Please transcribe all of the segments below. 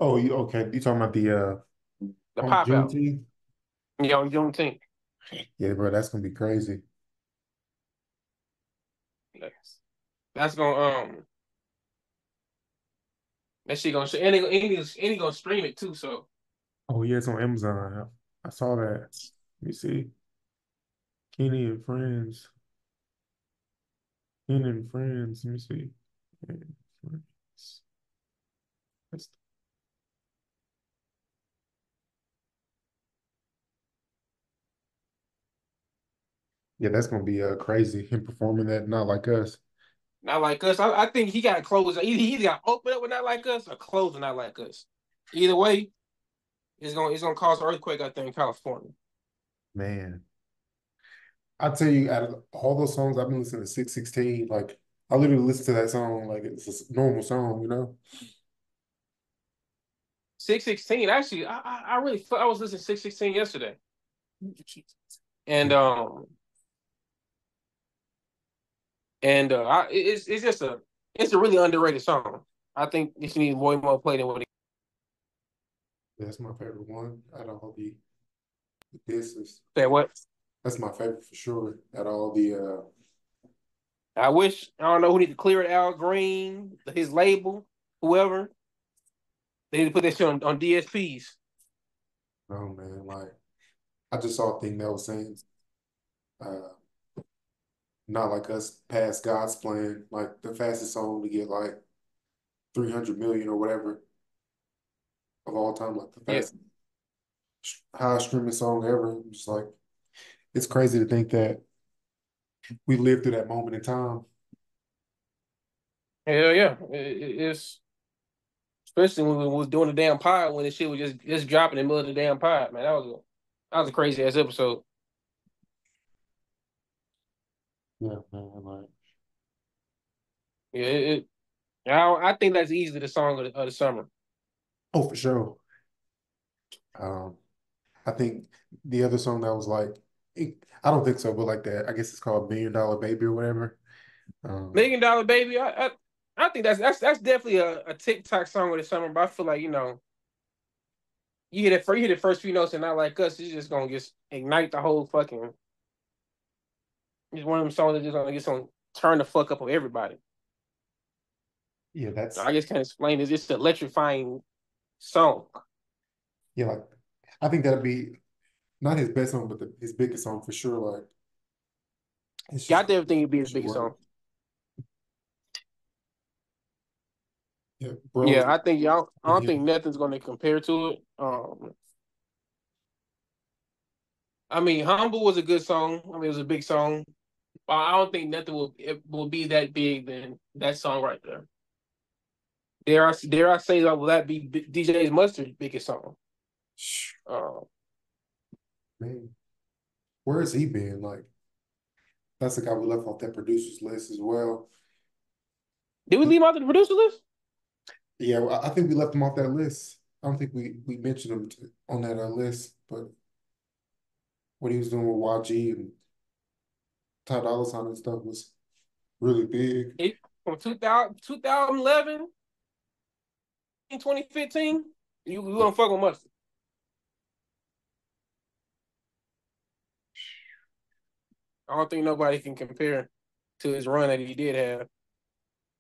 Oh, you okay? You talking about the The on pop out. Juneteenth? You know, Juneteenth. Yeah, bro, that's gonna be crazy. That's gonna that shit gonna and he gonna stream it too. So Oh yeah, it's on Amazon. I saw that. Let me see. Kenny and Friends. Kenny and Friends. Let me see. Kenny and Friends. That's- yeah, that's gonna be crazy. Him performing that, not like us. not like us. I think he got to close. Either got to open up with not like us or close with not like us. Either way, it's gonna cause an earthquake. I think in California. Man, I tell you, out of all those songs I've been listening to 616, like I literally listen to that song like it's a normal song, you know? 616. Actually, I really I was listening to 616 yesterday, and it's just it's a really underrated song. I think it should need way more play than what it. That's my favorite one out of all the disses. That what That's my favorite for sure. Out of all the I wish I don't know who need to clear it. Al Green, his label, whoever they need to put that shit on DSPs. oh man, like I just saw a thing that was saying uh not like us past God's plan, like the fastest song to get like 300 million or whatever of all time, like the Yeah, fastest highest streaming song ever. Just like it's crazy to think that we lived through that moment in time. hell yeah. It's especially when we was doing the damn pod when the shit was just dropping in the middle of the damn pod. Man, that was a crazy ass episode. Yeah, man. Like, Yeah, I think that's easily the song of the summer. oh, for sure. Um, I think the other song that was like, I don't think so, but like that, I guess it's called Million Dollar Baby or whatever. Um, $1 Million Baby. I think that's definitely a TikTok song of the summer. But I feel like you hear the first few notes and not like us, it's just gonna just ignite the whole fucking. It's one of them songs that just gonna turn the fuck up on everybody. yeah, that's I just can't explain it. It's an electrifying song. yeah, like I think that'd be not his best song, but his biggest song for sure. Like, it's just Got everything to be it his should biggest song. work. Yeah, bro. Yeah, I don't Yeah, think nothing's gonna compare to it. I mean, "Humble" was a good song. I mean, it was a big song. But I don't think nothing will be that big than that song right there. Dare I say that will that be DJ's Mustard's biggest song? Uh, man, where has he been? Like, that's the guy we left off that producers list as well. did we leave out the producer list? Yeah, well, I think we left him off that list. I don't think we mentioned him on that list, but what he was doing with YG and Ty Dolla $ign and stuff was really big. From 2011 in 2015. You Yeah. don't fuck with Mustard. I don't think nobody can compare to his run that he did have.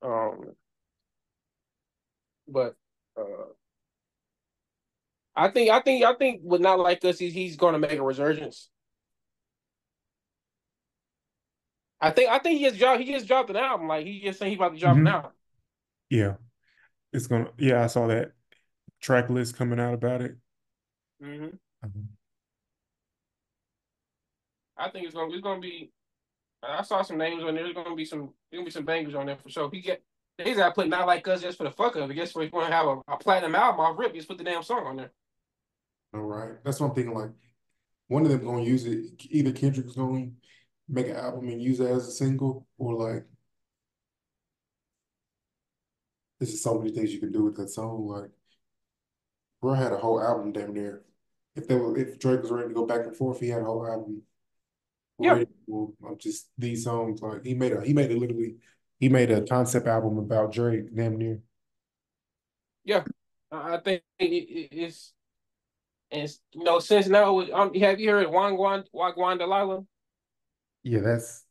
Um, but uh, I think with not like us, he's going to make a resurgence. I think he just dropped an album. Like he just saying he about to drop an Hmm. album. Yeah, it's gonna. Yeah, I saw that track list coming out about it. Hmm. Mhm. I think it's gonna be. I saw some names on there. There's gonna be some bangers on there for sure. He's not putting not like us just for the fuck of it. Just for if you want to have a platinum album off rip, just put the damn song on there. All right, that's what I'm thinking. Like one of them gonna use it. Either Kendrick's gonna make an album and use it as a single, or like there's just so many things you can do with that song. Like bro had a whole album damn near. If Drake was ready to go back and forth, he had a whole album Yeah, ready of just these songs. Like he made a concept album about Drake damn near. yeah. I think it's since now. Have you heard Wagwan Delilah? Yeah, that's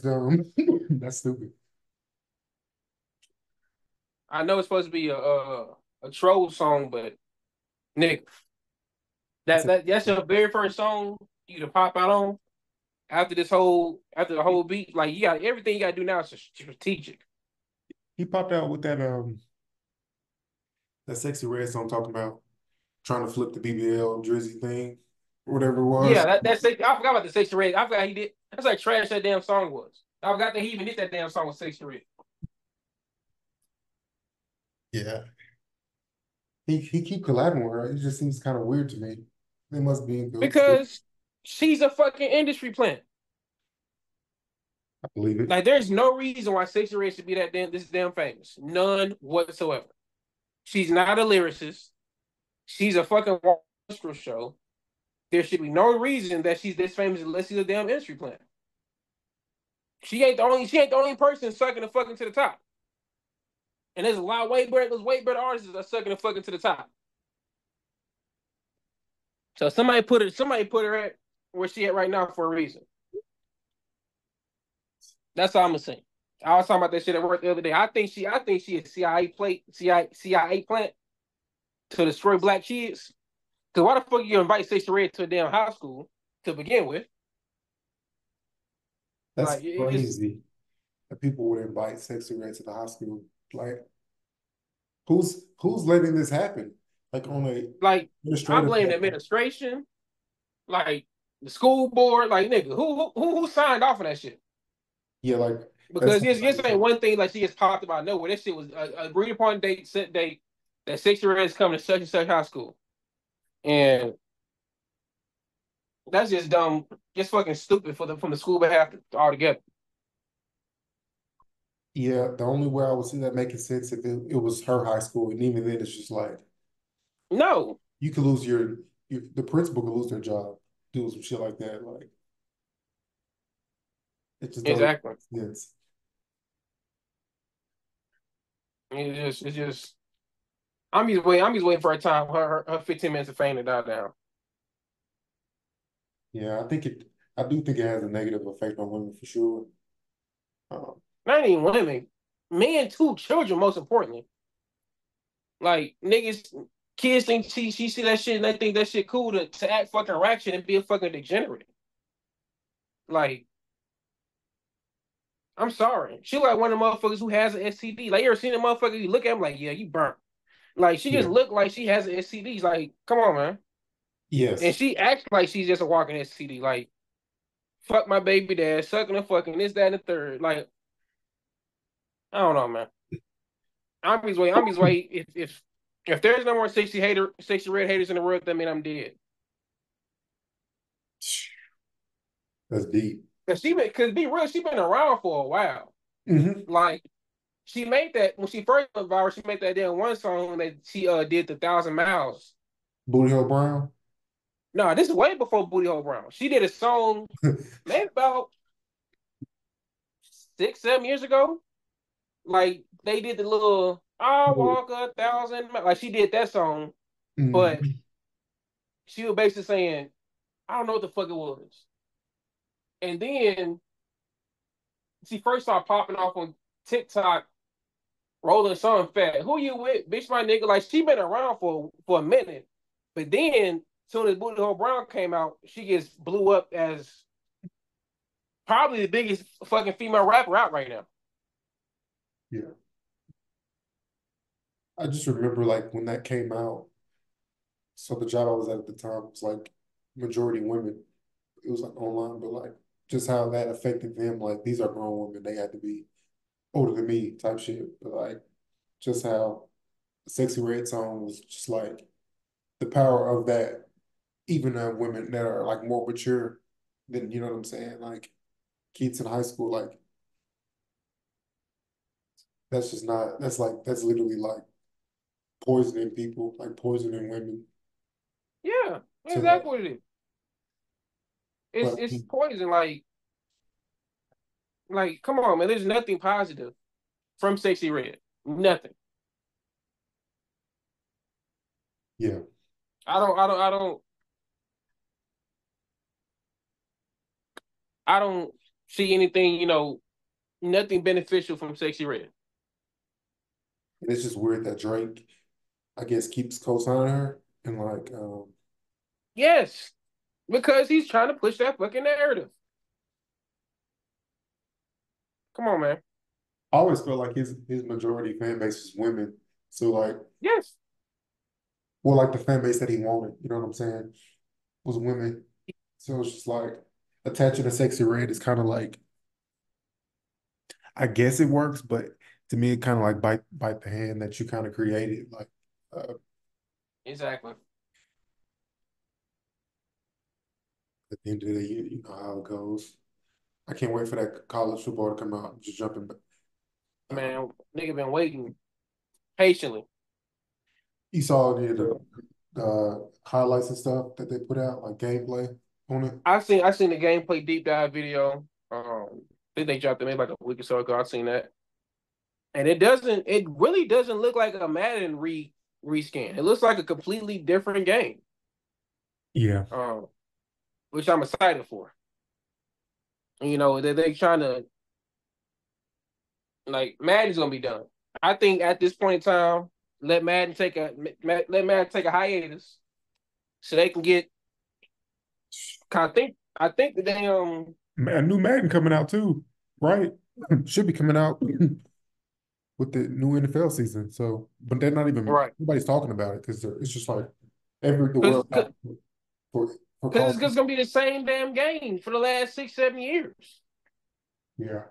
dumb. That's stupid. I know it's supposed to be a troll song, but nigga, That's a, that's your very first song you to pop out on after the whole beat. Like you got everything you got to do now is strategic. he popped out with that sexy red song talking about trying to flip the BBL Drizzy thing, whatever it Yeah, was. I forgot about the Sexy Red. I forgot he did. That's like trash that damn song was. I forgot that he even did that damn song with Sexy Red. Yeah. He keep collabing with her. It just seems kind of weird to me. They must be in cahoots. Because she's a fucking industry plant. I believe it. Like, there's no reason why Sexy Red should be this damn famous. None whatsoever. She's not a lyricist. She's a fucking minstrel show. There should be no reason that she's this famous unless she's a damn industry plant. She ain't the only person sucking the fucking to the top. And there's a lot of way better artists that are sucking the fucking to the top. So somebody put her at where she at right now for a reason. That's all I'm gonna say. I was talking about that shit at work the other day. I think she is CIA plant to destroy black kids. Cause why the fuck you invite Sexy Red to a damn high school to begin with? That's Like it's crazy that people would invite sexy red to the hospital. Like, who's letting this happen? Like on a like I administrative blame the level. administration, like the school board, like nigga, who signed off on that shit? Yeah, like that's Because this ain't one thing like she just popped about nowhere. This shit was a agreed upon date, set date that Sexy Red is coming to such and such high school. And that's just dumb, just fucking stupid from the school behalf altogether. yeah. The only way I would see that making sense if it was her high school, and even then, it's just like No, you could lose your the principal could lose their job doing some shit like that. Like it just don't exactly. make sense. It's just I'm just waiting for a time her 15 minutes of fame to die down. Yeah, I do think it has a negative effect on women for sure. Um, Not even women, men too, children most importantly. Like niggas, kids think she see that shit and they think that shit cool to act fucking ratchet and be a fucking degenerate. Like I'm sorry, she like one of the motherfuckers who has an STD. Like you ever seen a motherfucker? You look at him like yeah, you burnt. Like she just yeah. looked like she has an STD. Like come on, man. And Yes. she acts like she's just a walking STD. Like fuck my baby dad, sucking and fucking this, that, and the third. Like I don't know, man. I'm just waiting. If there's no more 60 red haters in the world, that mean I'm dead. That's deep. Cause be real, she been around for a while. Hmm. Like she made that when she first went viral. She made that damn one song that she did the 1,000 miles. Booty Hole Brown. No, this is way before Booty Hole Brown. She did a song maybe about 6, 7 years ago. Like they did the little "I walk 1,000 miles." Like she did that song, but Mhm. she was basically saying, "I don't know what the fuck it was." And then she first started popping off on TikTok, rolling something fat. Who you with, bitch? My nigga. Like she been around for a minute, but then soon as Booty Hole Brown came out, she gets blew up as probably the biggest fucking female rapper out right now. Yeah. I just remember like when that came out. So the job I was at the time was like majority women. It was like online, but like just how that affected them. Like these are grown women. They had to be older than me type shit. But like just how Sexy Red song was just like the power of that, even women that are like more mature than, you know what I'm saying? Like kids in high school, like that's just not, that's literally like poisoning people, like poisoning women Yeah, to like, exactly what it is. but It's poison. Like come on, man. There's nothing positive from Sexy Red. Nothing. Yeah. I don't see anything, nothing beneficial from Sexy Red. And it's just weird that Drake, I guess, keeps co-signing her and like Yes, because he's trying to push that fucking narrative. Come on, man. I always felt like his majority fan base is women. So like, Yes, well, like the fan base that he wanted, you know what I'm saying, was women. So it's just like attaching a sexy red is kind of like, I guess it works, but to me it kind of like bite the hand that you kind of created. Like exactly. at the end of the day, you know how it goes. I can't wait for that college football to come out. Just jumping back. Man, nigga been waiting patiently. You saw the highlights and stuff that they put out, like gameplay on it. I seen the gameplay deep dive video. I think they dropped it maybe like a week or so ago. I seen that. And it really doesn't look like a Madden rescan. It looks like a completely different game. Yeah. Um, which I'm excited for. They trying to like Madden's gonna be done. I think at this point in time, let Madden take a hiatus so they can get. I think the damn A new Madden coming out too, right? Should be coming out with the new NFL season. So, but they're not even right nobody's talking about it because it's just like every the because world for for because college. it's gonna be the same damn game for the last 6 7 years. Yeah,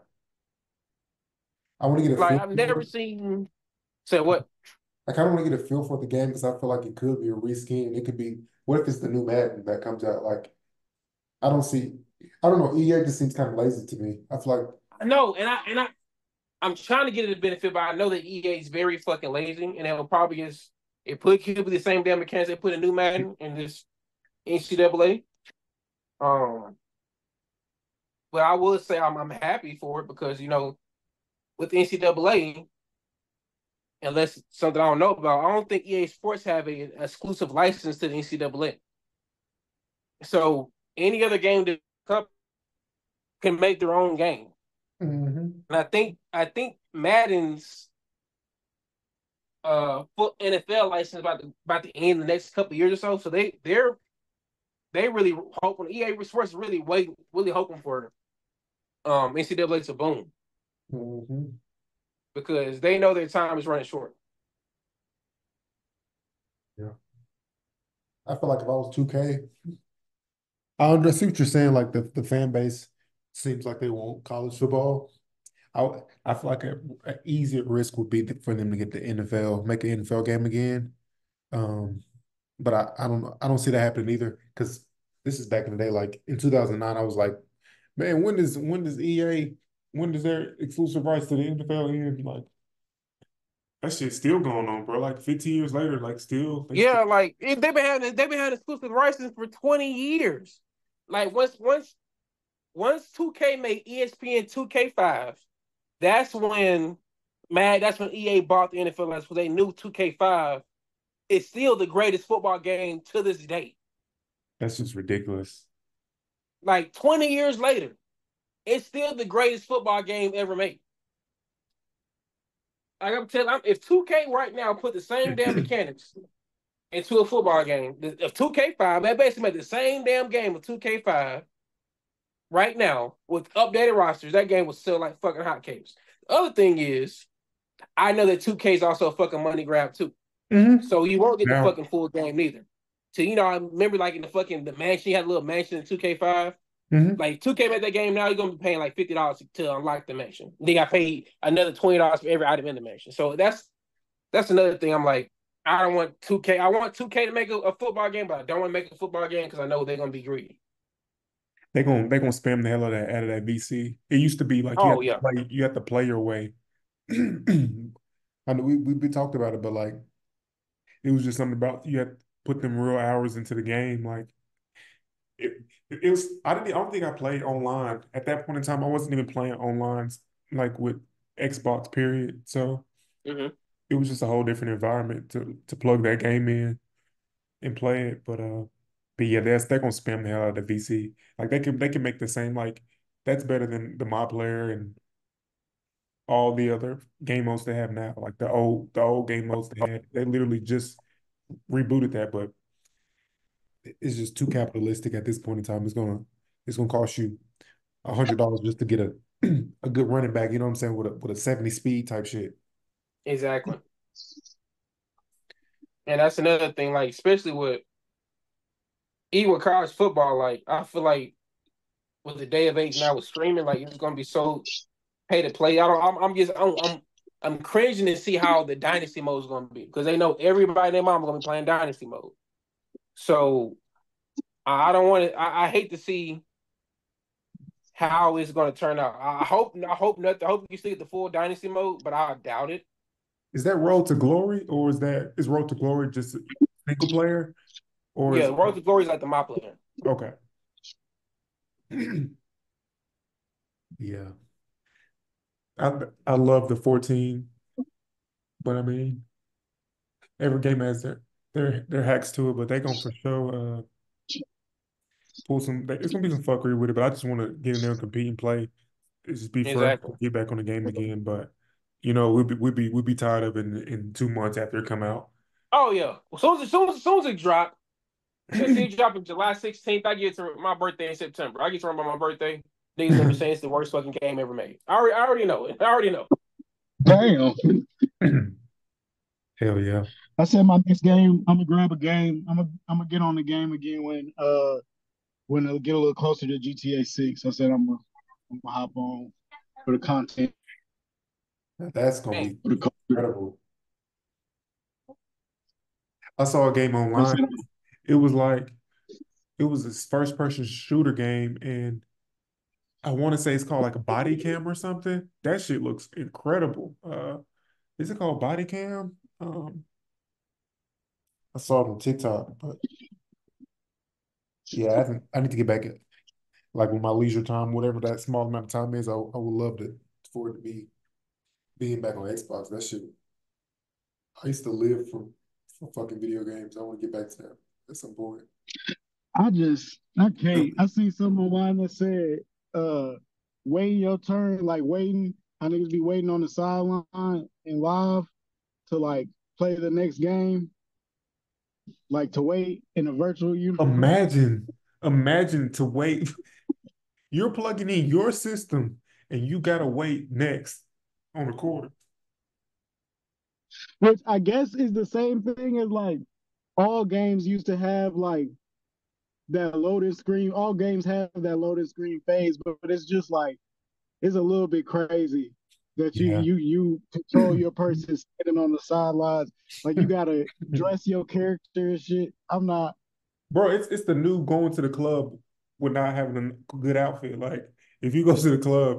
I want to get a Like feel I've for never it. seen. Say what? I kind of want to get a feel for the game because I feel like it could be a reskin. It could be. What if it's the new Madden that comes out? Like I don't see. I don't know. EA just seems kind of lazy to me. I feel like No, I'm trying to get it a benefit, but I know that EA is very fucking lazy, and it will probably just it could be the same damn mechanics they put in new Madden and this NCAA. Um, but I would say I'm happy for it because with NCAA, unless it's something I don't know about, I don't think EA Sports have an exclusive license to the NCAA. So any other game that can make their own game, hmm and I think Madden's full NFL license about to end the next couple of years or so. So they really hoping EA Sports is really waiting, really hoping for NCAA to boom hmm because they know their time is running short. yeah. I feel like if I was 2K, I see what you're saying. Like the fan base seems like they want college football. I feel like a easier risk would be for them to get the NFL, make an NFL game again. Um, but I don't know. I don't see that happening either because this is back in the day. Like in 2009, I was like, man, when does EA when does their exclusive rights to the NFL end? Like that shit's still going on, bro. Like 15 years later, like still they still Yeah, like they've been having exclusive license for 20 years. Like once 2K made ESPN 2K5, that's when that's when EA bought the NFL license because they knew 2K5 is still the greatest football game to this day. that's just ridiculous. Like 20 years later, it's still the greatest football game ever made. Like I'm telling, if 2K right now put the same damn mechanics into a football game, of 2K5, they basically made the same damn game of 2K5 right now with updated rosters. That game was still like fucking hotcakes. The other thing is, I know that 2K is also a fucking money grab too. hmm So you won't get the Now, fucking full game neither. So I remember like in the mansion, you had a little mansion in 2K5. hmm Like 2K made that game now, you're gonna be paying like $50 to unlock the mansion. Then I paid another $20 for every item in the mansion. So that's another thing. I'm like, I don't want 2K. I want 2K to make a football game, but I don't want to make a football game because I know they're gonna be greedy. they gonna spam the hell out of that VC. It used to be like Oh yeah. you have to play your way. I know we talked about it, but like it was just something about you had to put them real hours into the game. Like it was I don't think I played online. At that point in time, I wasn't even playing online like with Xbox, period. So hmm it was just a whole different environment to plug that game in. and play it. But yeah, they're gonna spam the hell out of the VC. Like they can make the same like that's better than the My Player and all the other game modes they have now. Like the old game modes they had. They literally just rebooted that, but it's just too capitalistic at this point in time. It's gonna cost you $100 just to get a a good running back. You know what I'm saying with a 70 speed type shit. Exactly. And that's another thing, like especially with even with college football, like I feel like with the day of age now with streaming, like it's gonna be so pay to play. I don't. I'm cringing to see how the dynasty mode is gonna be because they know everybody and their mom gonna be playing dynasty mode. So I don't want to. I hate to see how it's gonna turn out. I hope. I hope not. I hope you still get the full dynasty mode, but I doubt it. Is that Road to Glory or is Road to Glory just a single player or Yeah, is Road to Glory is like the my player. okay? Yeah, I love the 14, but I mean every game has their hacks to it, but they gonna for sure pull some. It's gonna be some fuckery with it, but I just want to get in there and compete and play. It's just be fresh, Exactly. get back on the game again. But we'd be tired of it in 2 months after it come out. Oh yeah. Well, soon as it dropped, let's see it drop in July 16th. I get to my birthday in September. I get to remember my birthday. Niggas gonna be saying it's the worst fucking game ever made. I already know it. I already know. Damn. Hell yeah. I said my next game, I'm gonna grab a game. I'm gonna get on the game again when it'll get a little closer to GTA 6. I said I'm gonna hop on for the content That's gonna Hey, be for the culture. incredible. I saw a game I online. said It was like it was this first person shooter game, and I want to say it's called like a body cam or something. That shit looks incredible. Is it called body cam? I saw it on TikTok, but yeah, I need to get back at like with my leisure time, whatever that small amount of time is. I would love for it to be being back on Xbox. That shit. I used to live for fucking video games. I want to get back to that at some point. I can't. I seen something online that said waiting your turn, like waiting. How niggas be waiting on the sideline and live to like play the next game, like to wait in a virtual universe. Imagine to wait. You're plugging in your system and you gotta wait next on the court. Which I guess is the same thing as like all games used to have like that loading screen. All games have that loading screen phase, but it's just like it's a little bit crazy that you Yeah. you you control your person sitting on the sidelines. Like you gotta dress your character and shit. I'm not. Bro, it's the new going to the club with not having a good outfit. Like if you go to the club,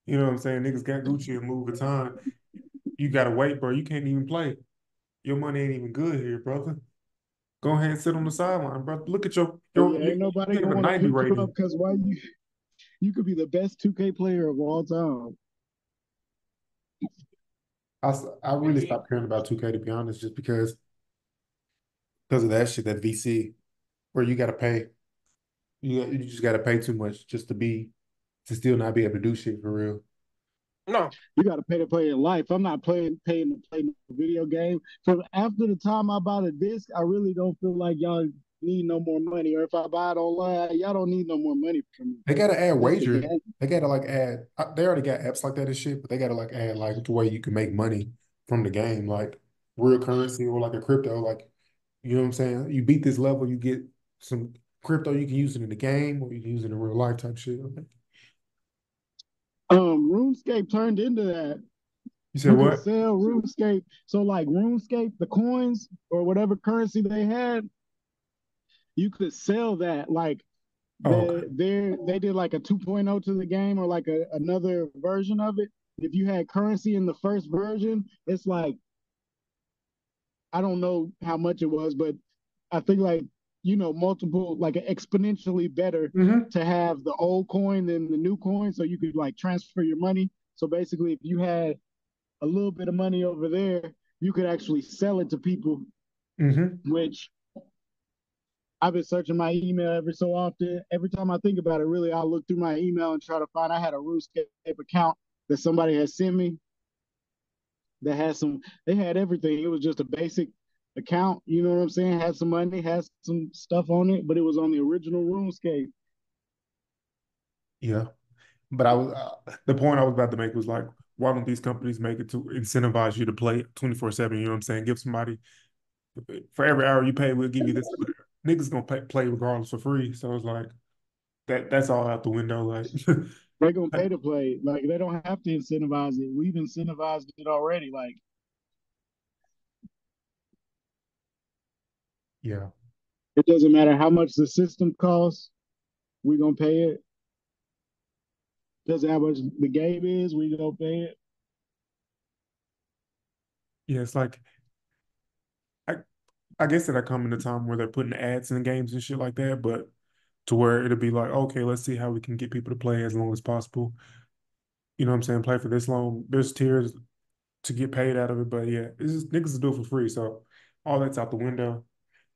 you know what I'm saying, niggas got Gucci and Louis Vuitton, you gotta wait, bro. You can't even play. Your money ain't even good here, brother. Go ahead and sit on the sideline, bro. Look at Yeah, ain't nobody you have gonna a want to 90 pick you up rating. because why you could be the best 2K player of all time. I really stopped caring about 2K to be honest, just because of that shit, that VC, where you gotta pay. You just gotta pay too much just to still not be able to do shit for real. no, You got to pay to play in life. I'm not paying to play no video game. So after the time I bought a disc, I really don't feel like y'all need no more money. Or if I buy it online, y'all don't need no more money from me. They gotta add Just the wagering. game. They gotta like add. They already got apps like that and shit, but they gotta like add like to where you can make money from the game, like real currency or like a crypto. Like you know what I'm saying? You beat this level, you get some crypto. You can use it in the game or you can use it in real life type shit. Okay. RuneScape turned into that. You said You could what? sell RuneScape. So like RuneScape, the coins or whatever currency they had, you could sell that. Like Oh, okay. they did like a 2.0 to the game or like another version of it. If you had currency in the first version, it's like I don't know how much it was, but I think like multiple like exponentially better Mm-hmm. to have the old coin than the new coin, so you could like transfer your money. So basically, if you had a little bit of money over there, you could actually sell it to people, Mm-hmm. which I've been searching my email every so often. Every time I think about it, really, I look through my email and try to find. I had a RuneScape account that somebody had sent me that had some. They had everything. It was just a basic account. You know what I'm saying? Had some money, had some stuff on it, but it was on the original RuneScape. Yeah. But I was the point I was about to make was like, why don't these companies make it to incentivize you to play 24/7? You know what I'm saying? Give somebody for every hour you pay, we'll give you this. Niggas gonna play regardless for free. So it's like that's all out the window. Like, They're gonna pay to play. Like they don't have to incentivize it. We've incentivized it already. Like yeah, it doesn't matter how much the system costs. We're gonna pay it. Doesn't matter how much the game is. We gonna pay it. yeah. It's like I I guess that I come in a time where they're putting ads in games and shit like that, but to where it'll be like, okay, let's see how we can get people to play as long as possible. You know what I'm saying? Play for this long. There's tiers to get paid out of it, but yeah, it's just niggas do it for free. So all that's out the window.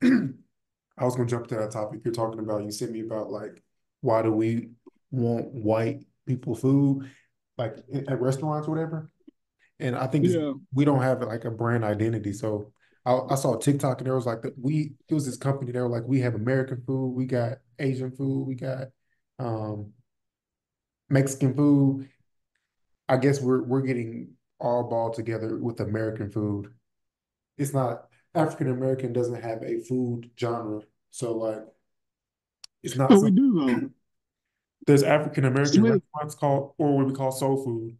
I was gonna jump to that topic you're talking about. You sent me about like why do we want white people food like at restaurants or whatever. And I think it's Yeah. we don't have like a brand identity. So I saw TikTok and there was like it was this company. They were like, we have American food, we got Asian food, we got um Mexican food. I guess we're getting all balled together with American food. It's not African American doesn't have a food genre. So like it's not But we some do though. there's African American Slick, restaurants called or what we call soul food.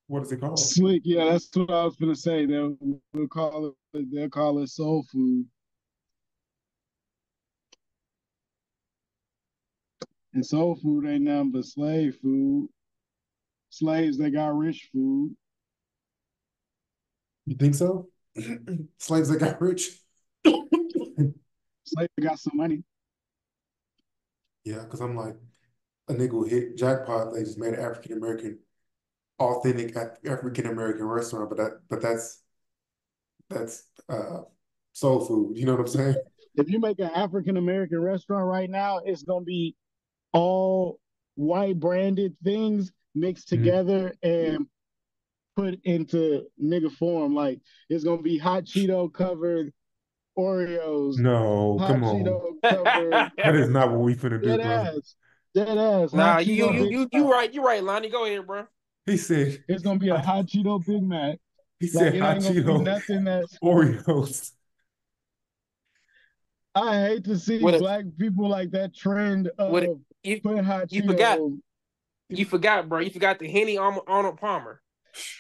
What is it called? slick. Yeah, that's what I was gonna say. They'll call it. They'll call it soul food. And soul food ain't nothing but slave food. Slaves that got rich food. You think so? Slaves that got rich. Slaves that got some money. Yeah, because I'm like, a nigga will hit jackpot. They just made an African American, authentic African American restaurant, but that's soul food. You know what I'm saying? If you make an African American restaurant right now, it's gonna be all white branded things mixed Mhm. together and put into nigga form. Like it's gonna be hot Cheeto covered Oreos, No, hot come on. Cheeto covered That is not what we finna do, dead bro. ass, dead ass, hot Nah, you Cheeto you Big you Mac. you right. You right, Lonnie. Go ahead, bro. He said, It's gonna be a hot Cheeto Big Mac. he Like said it hot ain't gonna be Cheeto nothing that's. Oreos. I hate to see With a black people like that trend with a, of you putting hot you forgot Cheetos. you forgot, bro. You forgot the Henny Arnold Palmer.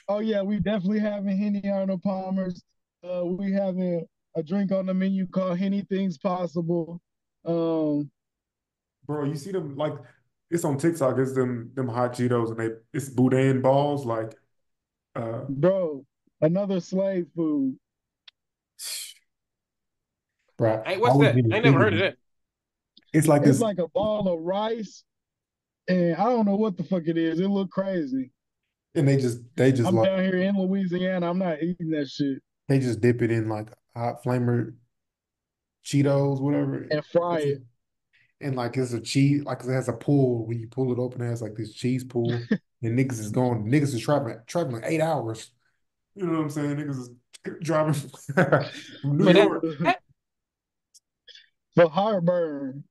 Oh yeah, we definitely having Henny Arnold Palmer's. We having a drink on the menu called Henny Things Possible. Um, Bro, you see them like it's on TikTok, it's them hot Cheetos and it's boudin balls, like uh bro, another slave food. bro, Hey, I what's wasn't that? I even ain't never heard thinking of it. that. It's like It's this, like a ball of rice, and I don't know what the fuck it is. It look crazy. and they just I'm like down here in Louisiana. I'm not eating that shit they just dip it in like hot flamer Cheetos, whatever. and fry It's it. and like it's a cheese, like it has a pool. When you pull it open, it has like this cheese pool. And niggas is traveling 8 hours. You know what I'm saying? Niggas is driving from New Man, York. that For heartburn.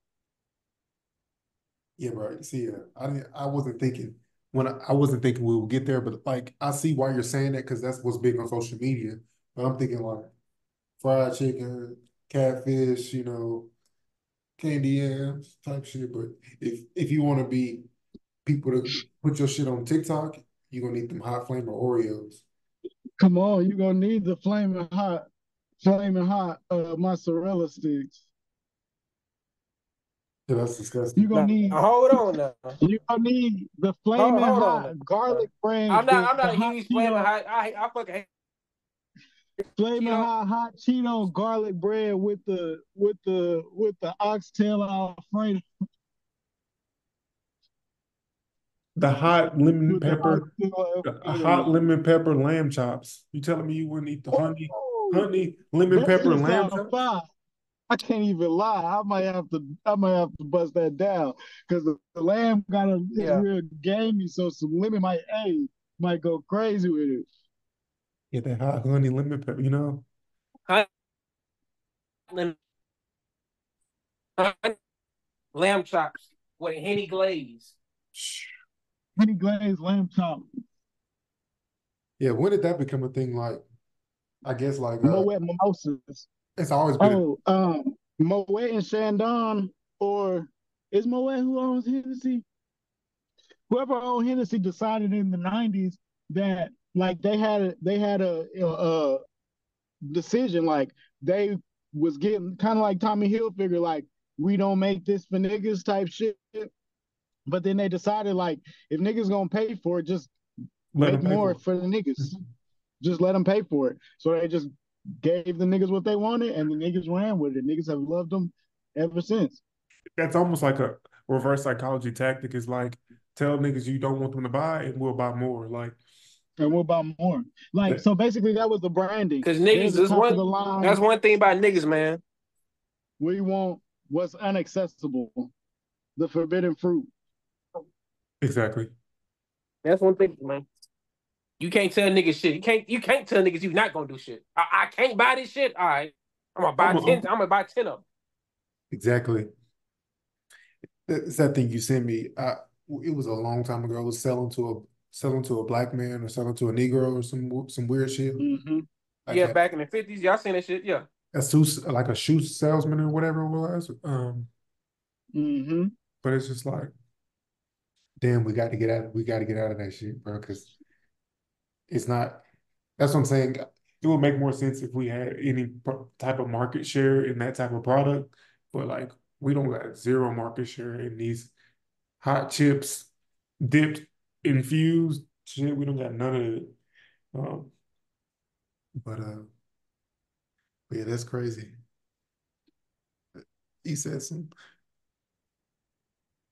Yeah, bro. See, I wasn't thinking I wasn't thinking we would get there, but like I see why you're saying that because that's what's big on social media. But I'm thinking like fried chicken, catfish, candy yams type shit. But if you want to be people to put your shit on TikTok, you're gonna need them hot flame or Oreos. Come on, you gonna need the flaming hot mozzarella sticks. Yeah, that's You disgusting. gonna now need hold on now. you gonna need the Hold flaming hold on hot now. garlic bread, I'm not I'm the not a hot huge flaming Cheeto, hot. I fucking hate flaming Cheeto. hot Cheeto garlic bread with the oxtail Alfredo The hot lemon with the pepper, oxtail the hot Alfredo. lemon pepper lamb chops. You telling me you wouldn't eat the Oh, honey lemon that pepper shit lamb sound chops? fire. I can't even lie. I might have to bust that down because the lamb is Yeah. real gamey, so some lemon might go crazy with it. Get that hot honey lemon pepper, you know? Honey, honey, lamb chops with a henny glaze. Honey glazed lamb chop, Yeah, when did that become a thing? Like, I guess like Moet mimosas. it's always been a Oh, Moet and Chandon, or is Moet who owns Hennessy? Whoever owned Hennessy decided in the '90s that like they had a decision like they was getting kind of like Tommy Hilfiger like we don't make this for niggas type shit. But then they decided like if niggas gonna pay for it, just let make them pay more for for the it. niggas. Just let them pay for it. So they just gave the niggas what they wanted, and the niggas ran with it. Niggas have loved them ever since. That's almost like a reverse psychology tactic. Is like tell niggas you don't want them to buy and we'll buy more. Like And what about more? Like, that, so basically that was the branding. Cause There's niggas a is top of one. the That's line one thing about niggas, man. we want what's unaccessible, the forbidden fruit. exactly. That's one thing, man. You can't tell niggas shit. You can't tell niggas you not gonna do shit. I can't buy this shit. All right. I'm gonna buy 10. I'm gonna buy 10 of them. Exactly. It's that thing you sent me. It was a long time ago. It was selling to a black man or selling to a Negro or some weird shit. Mm-hmm. Like Yeah, back in the 50s, y'all seen that shit. Yeah. like a shoe salesman or whatever it was. Mm-hmm. But it's just like, damn, we got to get out of that shit, bro. Because it's not. That's what I'm saying. It would make more sense if we had any type of market share in that type of product. But like, we don't got zero market share in these hot chips dipped, infused shit. We don't got none of it. Um, but but yeah, that's crazy. He said some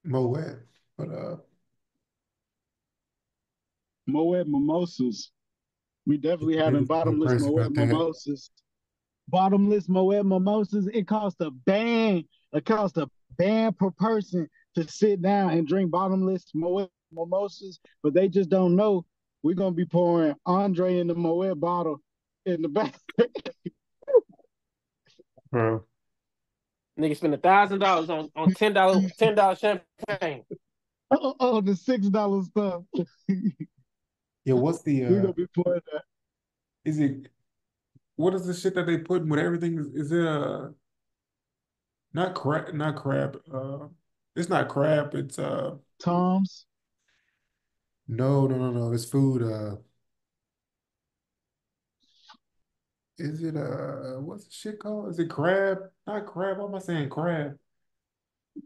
Moet, but Moet mimosas. We definitely having niggas go bottomless crazy Moet about that. mimosas. Bottomless Moet mimosas. It costs a band. It costs a band per person to sit down and drink bottomless Moet mimosas, but they just don't know we're gonna be pouring Andre in the Moet bottle in the back. Bro. Niggas spend $1,000 on $10 champagne. Oh, the $6 stuff. Yeah, what's the We're gonna be pouring that. is it what is the shit that they put with everything? Is it not crab, it's not crab, it's Tom's. no, it's food. Is it what's the shit called? Is it crab? Not crab. Why am I saying crab?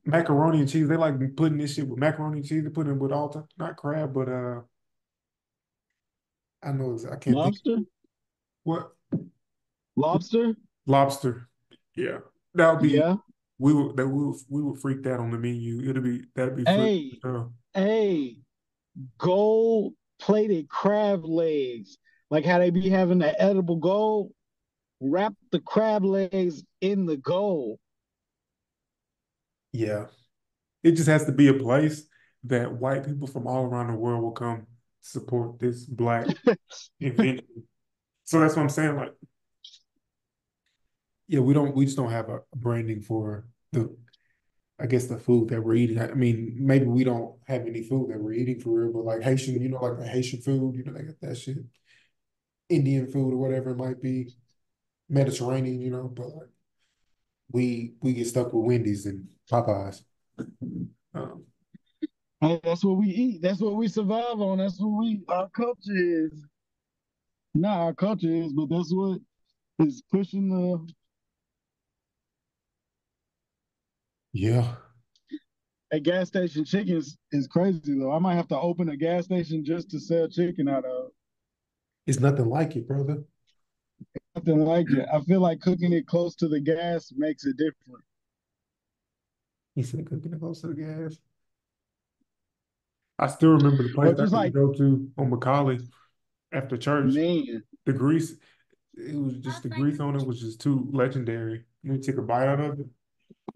Macaroni and cheese. They like putting this shit with macaroni and cheese. They put it with all time. Not crab, but I know I can't think Lobster? what Lobster? lobster. Yeah, that would be Yeah. we would freak that on the menu. That'd be free. Hey, So, hey, gold plated crab legs. Like how they be having the edible gold. Wrap the crab legs in the gold. yeah, it just has to be a place that white people from all around the world will come support this black invention. So that's what I'm saying. Like, yeah, we just don't have a branding for the I guess the food that we're eating. I mean, maybe we don't have any food that we're eating for real, but like Haitian, like the Haitian food, they got that shit. Indian food or whatever it might be, Mediterranean, but like we get stuck with Wendy's and Popeyes. Um, Hey, that's what we eat. That's what we survive on. That's what our culture is. Not our culture is, but that's what is pushing the. yeah, A gas station chicken is crazy though. I might have to open a gas station just to sell chicken out of. it's nothing like it, brother. Nothing like it. I feel like cooking it close to the gas makes it different. He said cooking it close to the gas. I still remember the place Or that I just used to like, go to on Macaulay after church. man, The grease. it was just the grease on it was just too legendary. You take a bite out of it.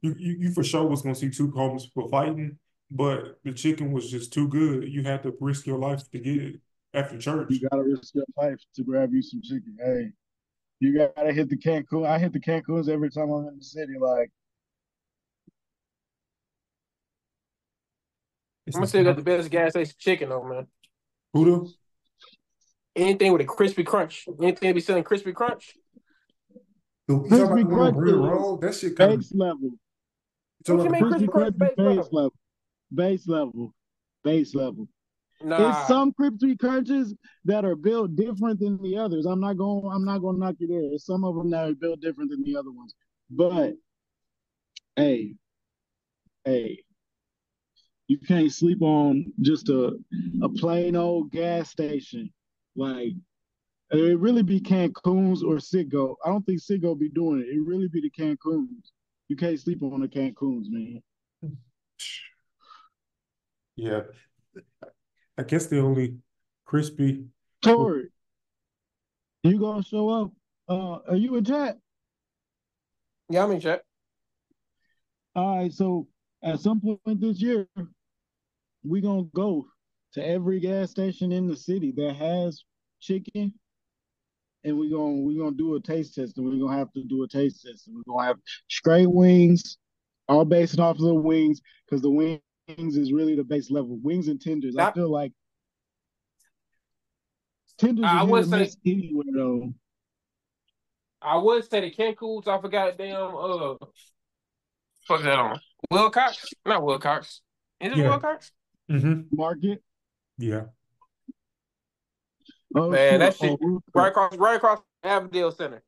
You for sure was gonna see two homeless people fighting, but the chicken was just too good. You had to risk your life to get it after You church. gotta risk your life to grab you some chicken. Hey, you gotta hit the Cancun. I hit the Cancuns every time I'm in the city. Like, It's I'm gonna say got the nostalgia. best gas station chicken though, man. Buddha? Anything with a crispy crunch. Anything be selling crispy crunch. You talking about crispy the one on crunch Real is Road? That shit kind of. base level. You talking What you about the mean crispy Crispy crispy one? crunch crunch is base base level? level. Base level. Base level. It's Nah. some crispy crunches that are built different than the others. I'm not gonna knock you there. It's some of them that are built different than the other ones. But hey, hey, you can't sleep on just a plain old gas station. Like it really be Cancun's or Citgo. I don't think Citgo be doing it. It really be the Cancun's. You can't sleep on the Cancun's, man. Yeah, I guess the only crispy. Tori, you gonna show up? Are you in chat? Yeah, I'm in check. All right, so at some point this year, we gonna go to every gas station in the city that has chicken, and we gonna do a taste test, and we're gonna have to do a taste test, and we're gonna have straight wings, all based off of the wings, because the wings is really the base level. Wings and tenders. I Now, feel like tenders I is hit would or say miss anywhere though. the Cancun's. I forgot damn fuck that on. Wilcox? Not Wilcox. Is it Yeah. Wilcox? Mm-hmm. Market. Yeah. Oh Man, shit. that Oh, shit real quick. right across Avondale Center.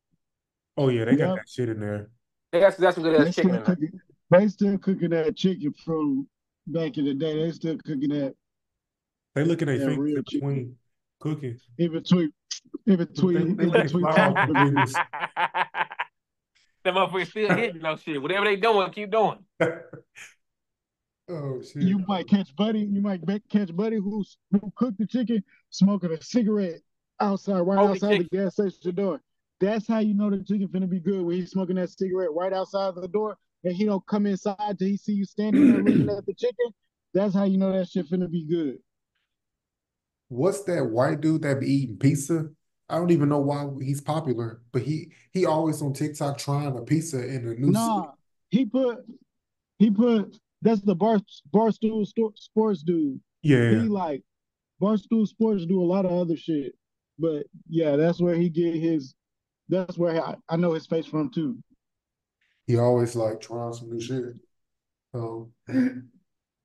Oh yeah, they got Yep. that shit in there. That's some good ass They chicken still in there. cooking. They still cooking that chicken from back in the day. They still cooking They looking at their that fingers real in chicken. between cooking. In between, in between, They in looking between flour on their talking. fingers. That motherfucker still hitting no shit. Whatever they doing, keep doing. Oh shit. You might catch Buddy. You might catch Buddy who cooked the chicken smoking a cigarette outside, right Holy outside the chicken. gas station door. That's how you know the chicken finna be good when he's smoking that cigarette right outside the door, and he don't come inside till he see you standing there looking at the chicken. That's how you know that shit finna be good. What's that white dude that be eating pizza? I don't even know why he's popular, but he always on TikTok trying a pizza in a new city. Nah, he put he put that's the barstool sports dude. Yeah, He like Barstool Sports do a lot of other shit, but yeah, that's where he get his. That's where I know his face from too. he always like trying some new shit.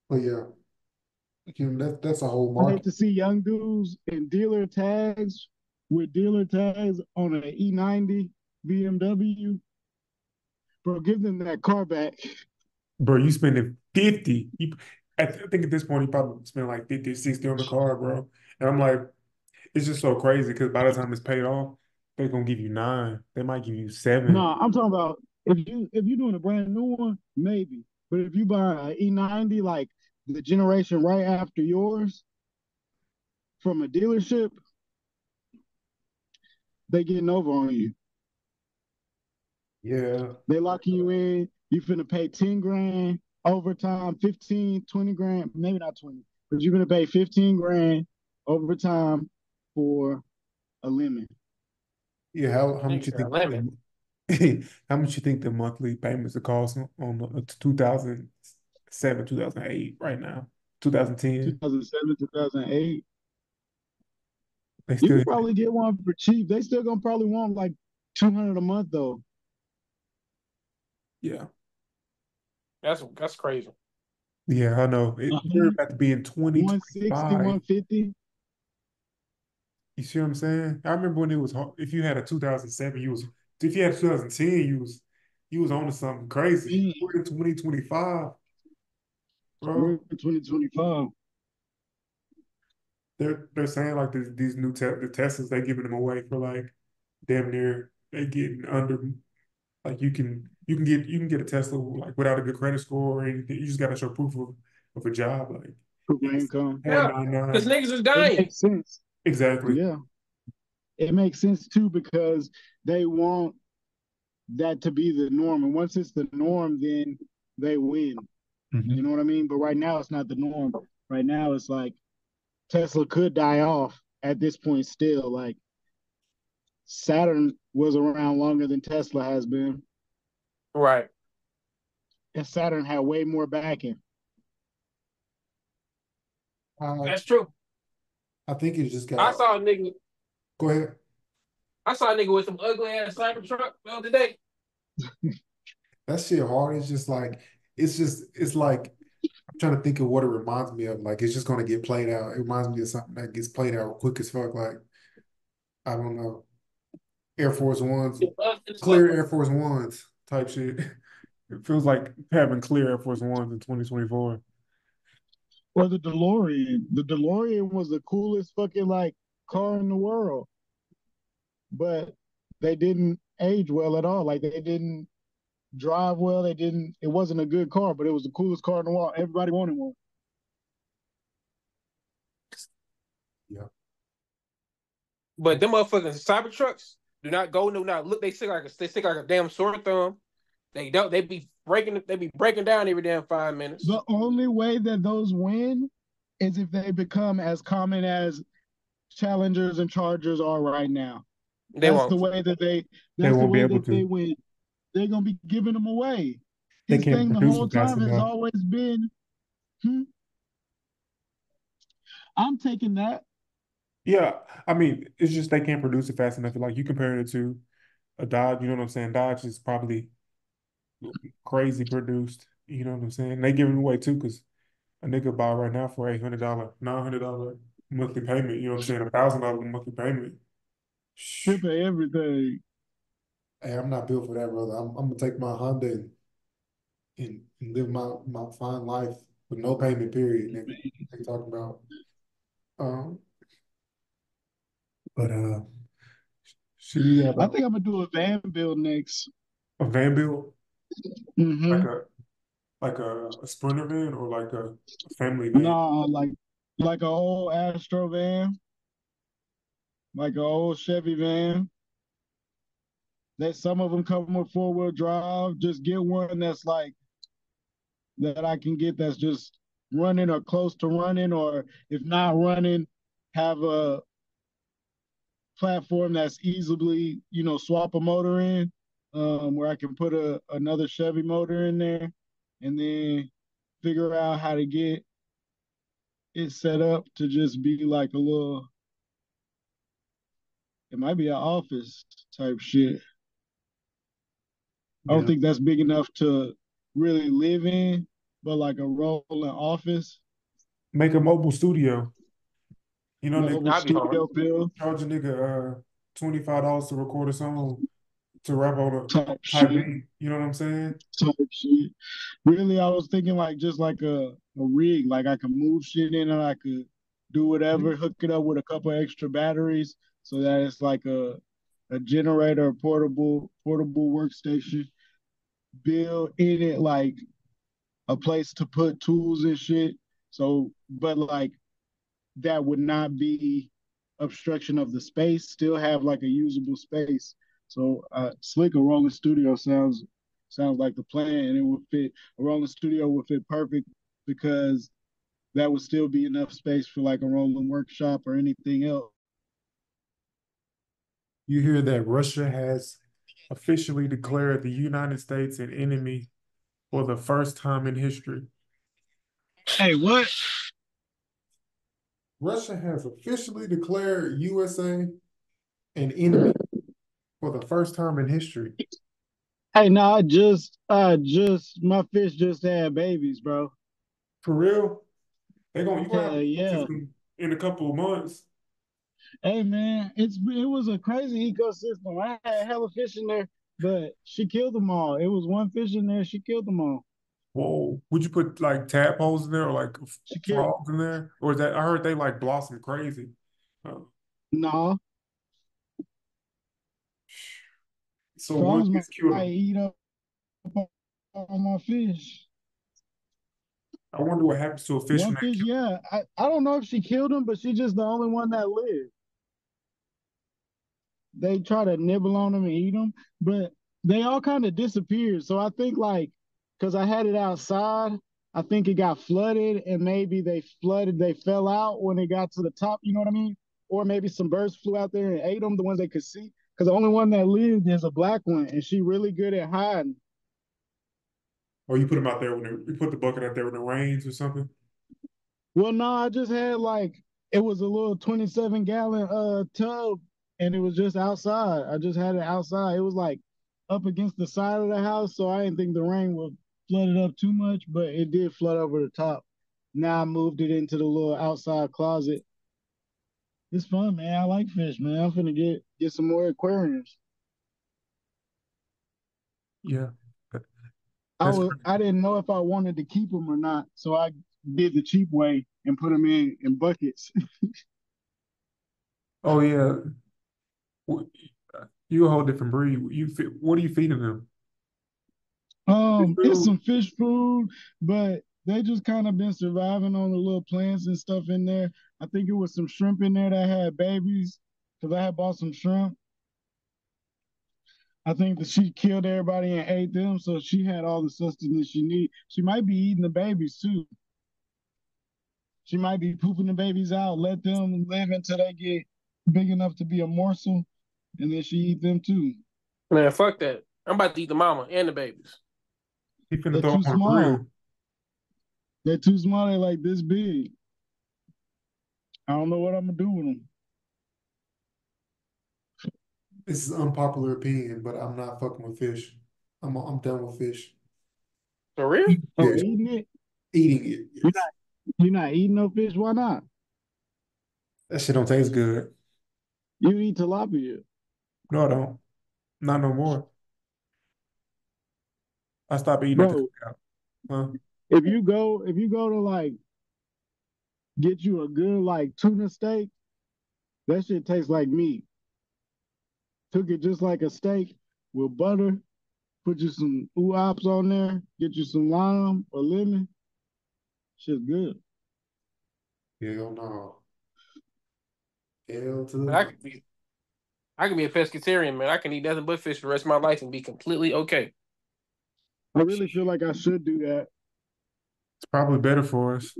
But yeah, that's a whole I hate market. to see young dudes in dealer tags with dealer tags on an E90 BMW. Bro, give them that car back. Bro, you spending 50. I think at this point, he probably spent like 50, 60 on the car, bro. And I'm like, it's just so crazy because by the time it's paid off, they're gonna give you nine. They might give you seven. No, I'm talking about if you're doing a brand new one, maybe. But if you buy an E90 like the generation right after yours from a dealership, they getting over on you. Yeah. They locking you in. You finna pay 10 grand overtime, 15, 20 grand, maybe not 20, but you're gonna pay 15 grand overtime for a lemon. Yeah, how much Nigga you said think lemon. how much you think the monthly payments are cost on the 2007, 2008 right now? 2010. 2007, 2008. They You still could probably get one for cheap. They still gonna probably want like 200 a month though. yeah. That's crazy. Yeah, I know. We're 100, about to be in 160, 2025. 150. You see what I'm saying? I remember when it was hard. If you had a 2007, if you had a 2010, you was on to something crazy. Man, We're in 2025, we're bro. in 2025. They're saying like these new the Teslas they giving them away for like damn near they getting under like you can get a Tesla like without a good credit score or anything. You just got to show proof of a job like Proof of it's income. one Yeah, nine because nine niggas is It dying. makes sense. exactly. Yeah. it makes sense too because they want that to be the norm. And once it's the norm, then they win. You know what I mean? But right now it's not the norm. Right now it's like Tesla could die off at this point still. Like Saturn was around longer than Tesla has been. Right. And Saturn had way more backing. I That's true. I think it just I got. saw a nigga. Go ahead. I saw a nigga with some ugly ass Cybertruck the other day. That shit hard. It's like I'm trying to think of what it reminds me of. Like it's just gonna get played out. It reminds me of something that gets played out quick as fuck. Like I don't know, Air Force Ones, It's ugly as fuck. clear Air Force Ones type shit. It feels like having clear Air Force Ones in 2024. Or the DeLorean. The DeLorean was the coolest fucking like car in the world. But they didn't age well at all. Like they didn't drive well. They didn't. It wasn't a good car, but it was the coolest car in the world. Everybody wanted one. Yeah. But them motherfucking Cybertrucks do not go, no, not look. They stick like a damn sore thumb. They don't. They be breaking. They be breaking down every damn 5 minutes. The only way that those win is if they become as common as Challengers and Chargers are right now. They That's the won't. way that they. They That's the won't be way able that they to. win. They're gonna be giving them away. They His can't thing the produce whole them fast time has enough. always been, hmm, I'm taking that. Yeah, I mean, it's just they can't produce it fast enough. Like you compare it to a Dodge, you know what I'm saying? Dodge is probably crazy produced. You know what I'm saying? They giving it away too, because a nigga buy right now for $800, $900 monthly payment. You know what I'm saying? $1,000 monthly payment. They Shh. pay everything. Hey, I'm not built for that, brother. I'm gonna take my Honda and live my fine life with no payment period, nigga. They talking about. Um, but should you have I think I'm gonna do a van build next. a van build like Mm-hmm. a sprinter van or like a family van? Nah, like a old Astro van, like an old Chevy van. That some of them come with 4-wheel drive. Just get one that's like that I can get that's just running or close to running, or if not running, have a platform that's easily, swap a motor in, where I can put another Chevy motor in there, and then figure out how to get it set up to just be like a little. It might be an office type shit. I don't Yeah. think that's big enough to really live in, but like a rolling office, Make a mobile studio. You know, nigga, mobile I'd be hard. studio build charge a nigga $25 to record a song to rap on a type type shit. beat. You know what I'm saying? Type shit. Really, I was thinking like just like a rig, like I could move shit in and I could do whatever, hook it up with a couple extra batteries so that it's like a generator, a portable workstation. Build in it like a place to put tools and shit. So, but like that would not be obstruction of the space. Still have like a usable space. So, slick a rolling studio sounds like the plan, and it would fit. A rolling studio would fit perfect because that would still be enough space for like a rolling workshop or anything else. You hear that Russia has officially declared the United States an enemy for the first time in history. Hey, what? Russia has officially declared USA an enemy for the first time in history. Hey, no, my fish just had babies, bro. For real? You gonna have Hell to fix yeah. them in a couple of months. Hey man, it was a crazy ecosystem. I had hella fish in there, but she killed them all. It was one fish in there, she killed them all. Whoa. Would you put like tadpoles in there or like She killed frogs in there? Or is that I heard they like blossom crazy. Uh, no so one frogs gets killed. might eat up all my fish. I wonder what happens to a fish One when fish, yeah. I don't know if she killed him, but she's just the only one that lived. they try to nibble on them and eat them, but they all kind of disappeared. So I think like because I had it outside, I think it got flooded and maybe they fell out when they got to the top. You know what I mean? Or maybe some birds flew out there and ate them, the ones they could see. Because the only one that lived is a black one, and she really good at hiding. Or you put them out there you put the bucket out there when it rains or something. Well, no, I just had like it was a little 27-gallon tub and it was just outside. I just had it outside. It was like up against the side of the house, so I didn't think the rain would flood it up too much, but it did flood over the top. Now I moved it into the little outside closet. It's fun, man. I like fish, man. I'm finna get some more aquariums. Yeah, that's I crazy. didn't know if I wanted to keep them or not, so I did the cheap way and put them in buckets. Oh yeah, W- you a whole different breed. What are you feeding them? Fish It's food? some fish food, but they just kind of been surviving on the little plants and stuff in there. I think it was some shrimp in there that had babies because I had bought some shrimp. I think that she killed everybody and ate them, so she had all the sustenance she need. She might be eating the babies too. She might be pooping the babies out, let them live until they get big enough to be a morsel, and then she eat them too. Man, fuck that. I'm about to eat the mama and the babies. He finna They're throw them too on the small. grill. They're too small. They're like this big. I don't know what I'm gonna do with them. This is unpopular opinion, but I'm not fucking with fish. I'm done with fish. For real? Eating Oh, fish. eating it? Eating it, You're yes. not you're not eating no fish? Why not? That shit don't taste good. You eat tilapia. No, I don't. Not no more. I stopped eating at the Bro, cookout. Huh? if you go to like get you a good like tuna steak, that shit tastes like meat. Cook it just like a steak with butter, put you some oops on there, get you some lime or lemon. Shit's good. Hell no. Hell to the Man, no. I can be a pescatarian, man. I can eat nothing but fish for the rest of my life and be completely okay. I really feel like I should do that. It's probably better for us.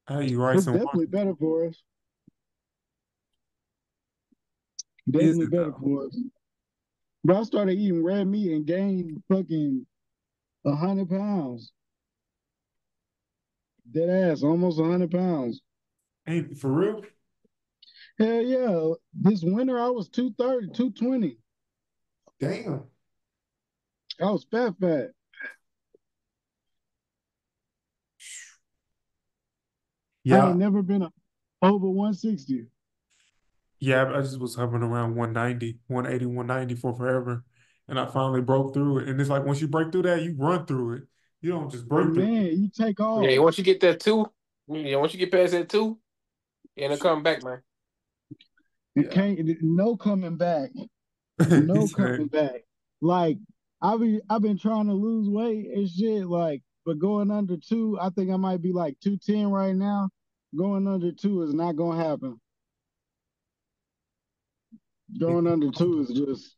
I eat rice It's and definitely waffles. better for us. Is Definitely it better though? for us. But I started eating red meat and gained fucking 100 pounds. Dead ass, almost 100 pounds. Ain't for real? Hell yeah. This winter I was 230, 220. Damn. I was fat. I Yeah. ain't never been over 160. Yeah, I just was hovering around 190, 180, 190 for forever. And I finally broke through it. And it's like once you break through that, you run through it. You don't just break through Man, you take Yeah, off. once you get that two, yeah, once you get past that two, yeah, it'll come back, man. It it. can't no coming back. Yeah. He No coming said, back. Like I've been trying to lose weight and shit, like, but going under two, I think I might be like 210 right now. Going under two is not gonna happen. Going under two is just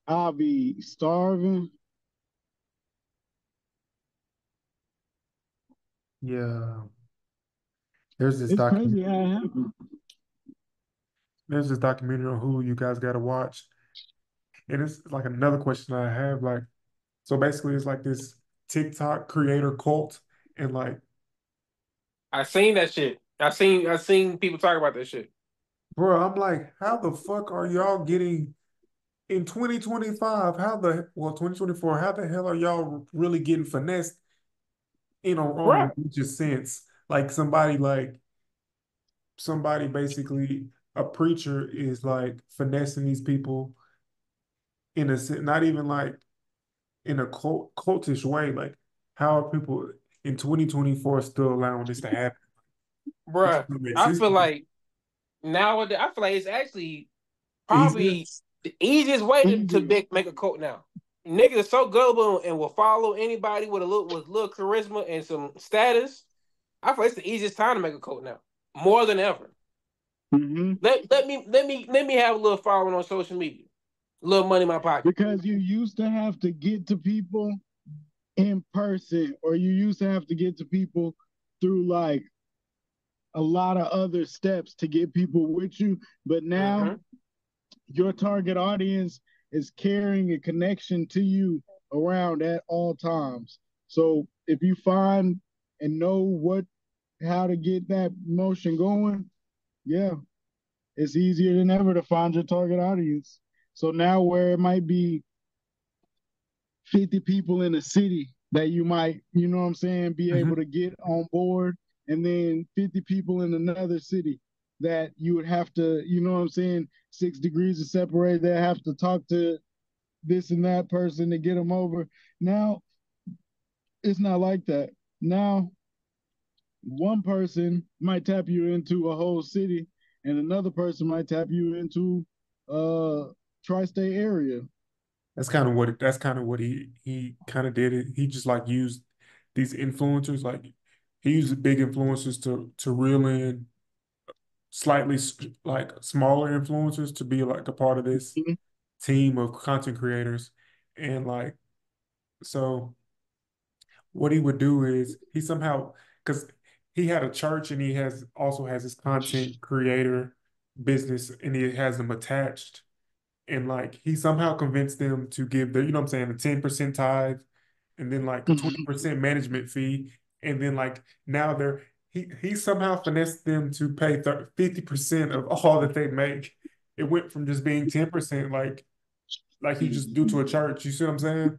I'll be starving. yeah. There's this It's document. crazy how it happened. There's this documentary on Hulu you guys gotta watch. And it's like another question I have. Like, so basically it's like this TikTok creator cult. And like, I seen that shit. I seen people talk about that shit. bro, I'm like, how the fuck are y'all getting in 2025? Well, 2024, how the hell are y'all really getting finessed on a Right. religious sense? Like somebody basically a preacher is like finessing these people in a sense, not even like in a cultish way. Like how are people in 2024 still allowing this to happen? It just Bruh. doesn't make I sense feel to me. like nowadays I feel like it's actually Easier? probably the easiest way to Easier. make a cult now. Niggas are so gullible and will follow anybody with little charisma and some status. I feel like it's the easiest time to make a cult now. More than ever. Hmm. Let me have a little following on social media. A little money in my pocket. Because you used to have to get to people in person, or you used to have to get to people through like a lot of other steps to get people with you. But now Mm-hmm. your target audience is carrying a connection to you around at all times. So if you find and know what how to get that motion going, yeah, it's easier than ever to find your target audience. So now where it might be 50 people in a city that you might, you know what I'm saying, be able Mhm. to get on board, and then 50 people in another city that you would have to, you know what I'm saying, 6 degrees of separate, they have to talk to this and that person to get them over. Now it's not like that. Now one person might tap you into a whole city, and another person might tap you into tri-state area. That's kind of what he kind of did it. He just like used these influencers, like he used big influencers to reel in slightly like smaller influencers to be like a part of this Mhm. team of content creators. And like so what he would do is he somehow, because he had a church and he has also has his content creator business and he has them attached. And like he somehow convinced them to give the, you know what I'm saying, the 10% tithe and then like Mhm. 20% management fee. And then like now he somehow finessed them to pay 50% of all that they make. It went from just being 10%, like he just do to a church. You see what I'm saying?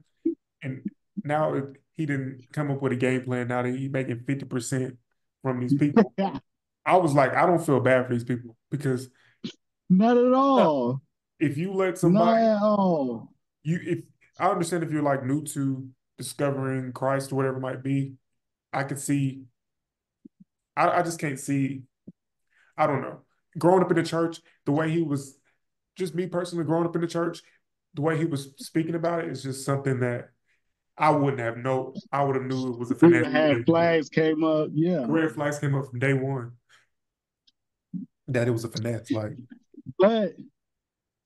And now he didn't come up with a game plan. Now that he's making 50% from these people. I was like, I don't feel bad for these people because Not at No, all. if you let Not somebody at all. you if I understand if you're like new to discovering Christ or whatever it might be, I could see I just can't see, I don't know. Growing up in the church, the way he was just me personally growing up in the church, the way he was speaking about it is just something that I would have knew it was a We finesse would from have day one. flags came up. The Yeah. red flags came up from day one that it was a finesse. Like, But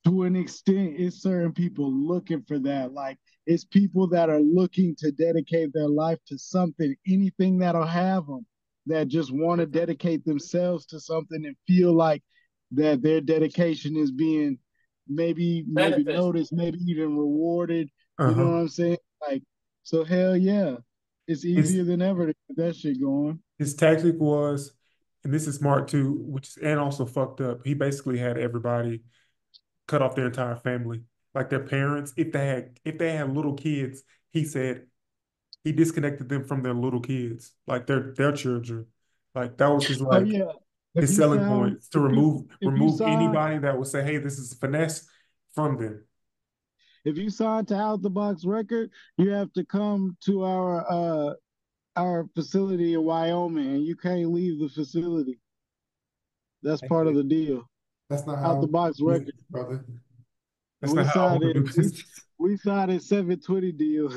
to an extent, it's certain people looking for that. Like it's people that are looking to dedicate their life to something, anything that'll have them, that just want to mhm. dedicate themselves to something and feel like that their dedication is being maybe Benefits. noticed, maybe even rewarded. You know what uh-huh. I'm saying? Like, so hell yeah, it's His easier than ever to get that shit going. his tactic was, and this is smart too, which is and also fucked up. He basically had everybody cut off their entire family, like their parents. If they had little kids, he said he disconnected them from their little kids, like their children. Like that was his Oh like yeah, if his you selling sound points to remove if you remove sign anybody that would say, "Hey, this is finesse," from them. if you sign to Out the Box Record, you have to come to our facility in Wyoming, and you can't leave the facility. That's part of Hey, the deal. that's not Out the how Box I Record, brother. and That's not how I want to do business. we signed a 720 deal.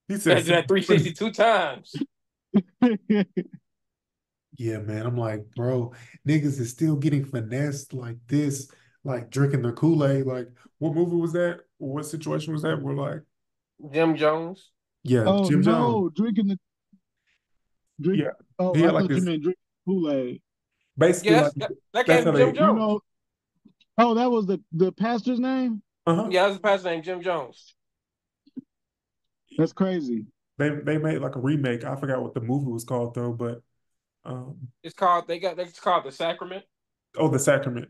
He said, That's that 362 times. "Yeah, man." I'm like, bro, niggas is still getting finessed like this, like drinking their Kool-Aid. Like, what movie was that? What situation was that? We're like, Jim Jones. yeah, Oh Jim Jones. no, drinking the drink. Yeah, Oh, he I had like thought you this. meant drink Kool-Aid. Basically, Yeah, like that that's came how from Jim they. You Jones. know, oh, that was the pastor's name. Uh-huh. Yeah, that's the pastor named Jim Jones. That's crazy. They made like a remake. I forgot what the movie was called though, but um, It's called The Sacrament. oh, The Sacrament.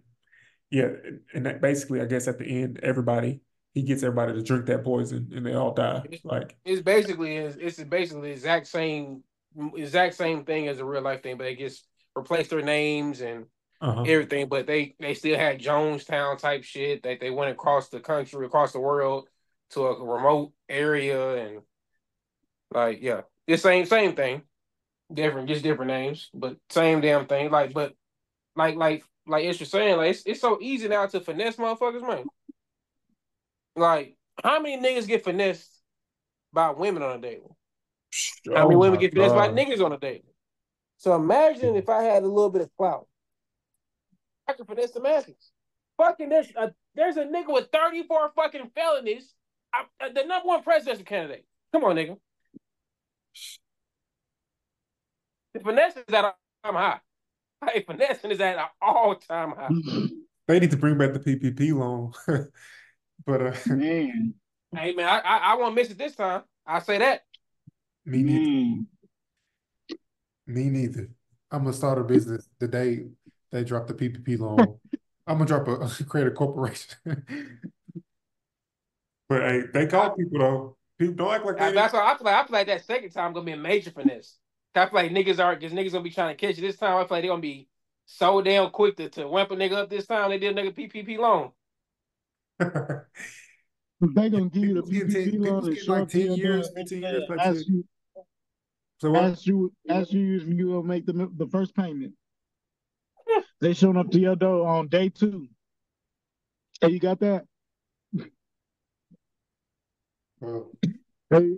Yeah, and that basically, I guess at the end, he gets everybody to drink that poison, and they all die. It's, Like, it's basically the exact same thing as a real life thing, but they just replaced their names and uh-huh. everything. But they still had Jonestown type shit that they went across the country, across the world to a remote area, and like yeah, the same thing, just different names, but same damn thing. Like it's just saying, like it's so easy now to finesse motherfuckers, man. Like how many niggas get finessed by women on a daily? How many Oh women my get finessed by God. niggas on a daily? So imagine if I had a little bit of clout I can finesse the masses. Fucking there's a nigga with 34 fucking felonies. The number one presidential candidate. Come on, nigga. The finesse is at an all-time high. Hey, finessing is at an all-time high. They need to bring back the PPP loan. But Man, Hey, man, I won't miss it this time. I say that. me neither. man. Me neither. I'm gonna start a business the day they drop the PPP loan. I'm gonna create a corporation. But hey, they I, call people though. People don't act like they didn't. that's why I feel like that second time gonna be a major finesse. I feel like because niggas gonna be trying to catch it this time. I feel like they gonna be so damn quick to wimp a nigga up this time. They did a nigga PPP loan. They gonna give you the PPP People's loan and getting show like up to 10 your door years, the next 15 day years and type shit. So what? ask you if you will make the first payment. They showing up to your door on day 2. Hey, you got that? Well, Hey,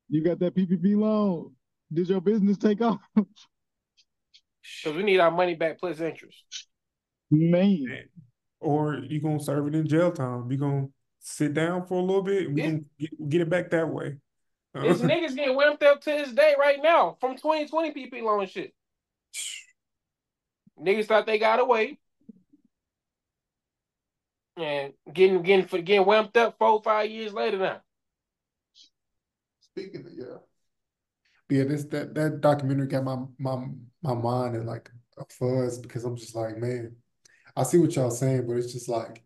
you got that PPP loan? Did your business take off? Because we need our money back plus interest. Man, or you gonna serve it in jail time. You gonna sit down for a little bit and we It, gonna get it back that way. it's niggas getting wimped up to this day right now from 2020 PPP loan shit. Niggas thought they got away. And getting wimped up 4 or 5 years later now. Speaking of yeah, that documentary got my mind in like a fuzz because I'm just like, man, I see what y'all saying, but it's just like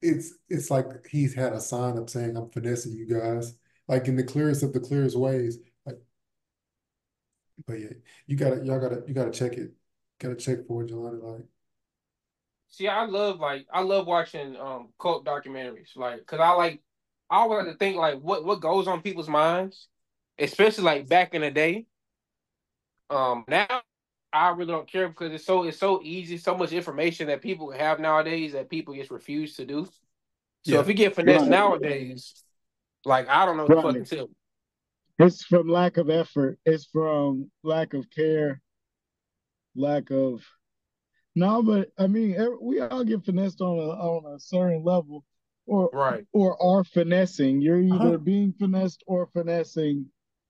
it's like he's had a sign up saying I'm finessing you guys, like in the clearest of the clearest ways. Like, but yeah, you gotta check it, gotta check for it, Jelani. Like, See, I love watching cult documentaries, like, cause I always like to think like what goes on people's minds, especially like back in the day. Now I really don't care because it's so easy, so much information that people have nowadays that people just refuse to do. So if yeah, you get finesse right, nowadays, like I don't know what the fuck to right. tell. It's from lack of effort. It's from lack of care, lack of no. But I mean, we all get finessed on a certain level, or Right. are finessing. You're uh-huh. either being finessed or finessing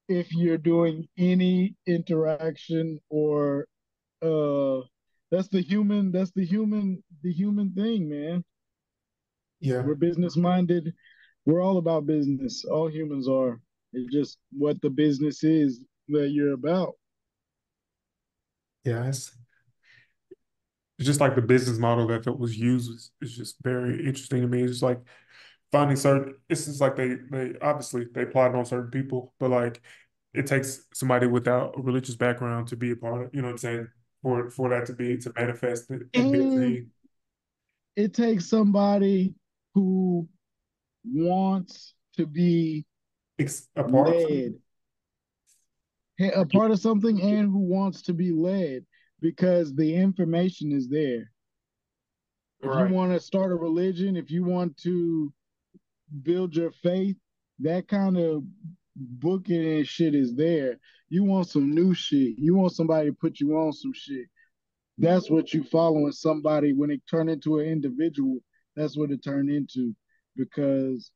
if you're doing any interaction or uh the human thing, man. Yeah, We're business minded. We're all about business. All humans are. It's just what the business is that you're about. yeah. It's just like the business model that was used is just very interesting to me. It's just like finding certain. It's just like they obviously they applied it on certain people, but like it takes somebody without a religious background to be a part of. You know what I'm saying? For that to be to manifest it and be a And thing. it takes somebody who wants to be It's a part of something. led, a part of something, and who wants to be led because the information is there. If you Right. want to start a religion, if you want to build your faith, that kind of booking and shit is there. You want some new shit. You want somebody to put you on some shit. That's what you following somebody when it turned into an individual. That's what it turned into because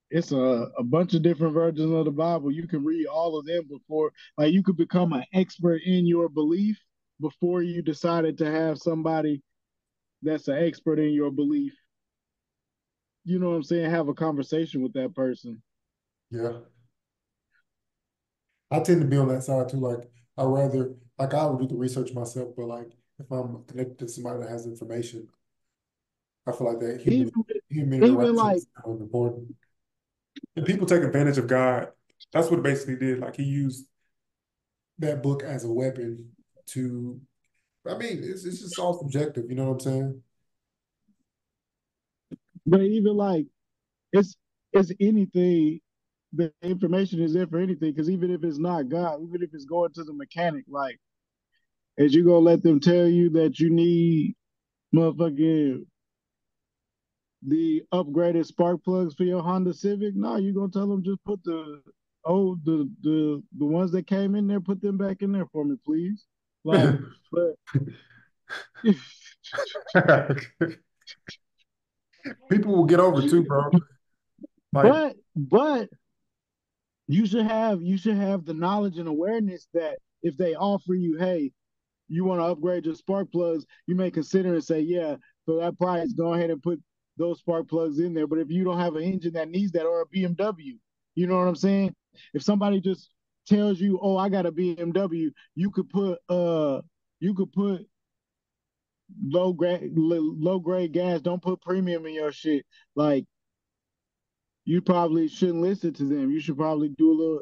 it's a bunch of different versions of the Bible. You can read all of them before, like, you could become an expert in your belief before you decided to have somebody that's an expert in your belief. You know what I'm saying? Have a conversation with that person. Yeah, I tend to be on that side too. Like I rather like I would do the research myself, but like if I'm connected to somebody that has information, I feel like that Even human even interaction like is kind of important. And people take advantage of God. That's what it basically did. Like he used that book as a weapon to. I mean, it's just all subjective. You know what I'm saying? but even like it's anything. The information is there for anything because even if it's not God, even if it's going to the mechanic, like, is you gonna let them tell you that you need motherfucking the upgraded spark plugs for your Honda Civic? No, you're gonna tell them just put the oh, the ones that came in there, put them back in there for me, please. Like, but People will get over too, bro. Like, but you should have the knowledge and awareness that if they offer you, hey, you want to upgrade your spark plugs, you may consider and say, yeah, for that price, go ahead and put those spark plugs in there. But if you don't have an engine that needs that or a BMW, you know what I'm saying? If somebody just tells you, oh, I got a BMW, you could put low grade gas. Don't put premium in your shit. Like you probably shouldn't listen to them. You should probably do a little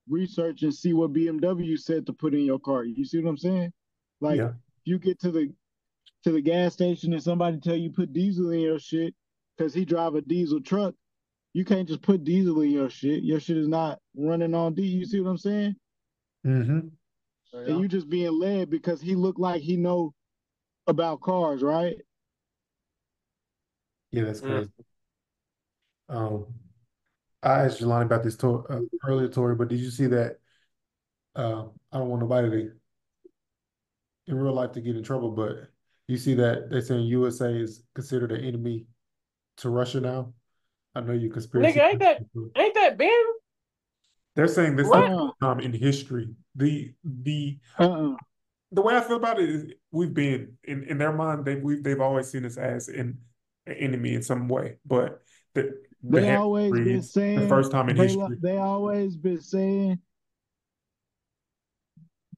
research and see what BMW said to put in your car. You see what I'm saying? Like yeah. if you get to the gas station and somebody tell you put diesel in your shit because he drive a diesel truck, you can't just put diesel in your shit. Your shit is not running on diesel. You see what I'm saying? Mm-hmm. And Yeah. you just being led because he looked like he know about cars, right? Yeah, that's Mm. crazy. Um, I asked Jelani about this earlier, Tori, but did you see that? I don't want nobody to, in real life to get in trouble, but you see that they're saying USA is considered an enemy to Russia now. I know you Nigga, conspiracy. ain't that Ben? They're saying this is the What? first time in history. Uh-uh. The way I feel about it is we've been in their mind they've always seen us as an enemy in some way, but the They headline always been reads the saying first time in history. they always been saying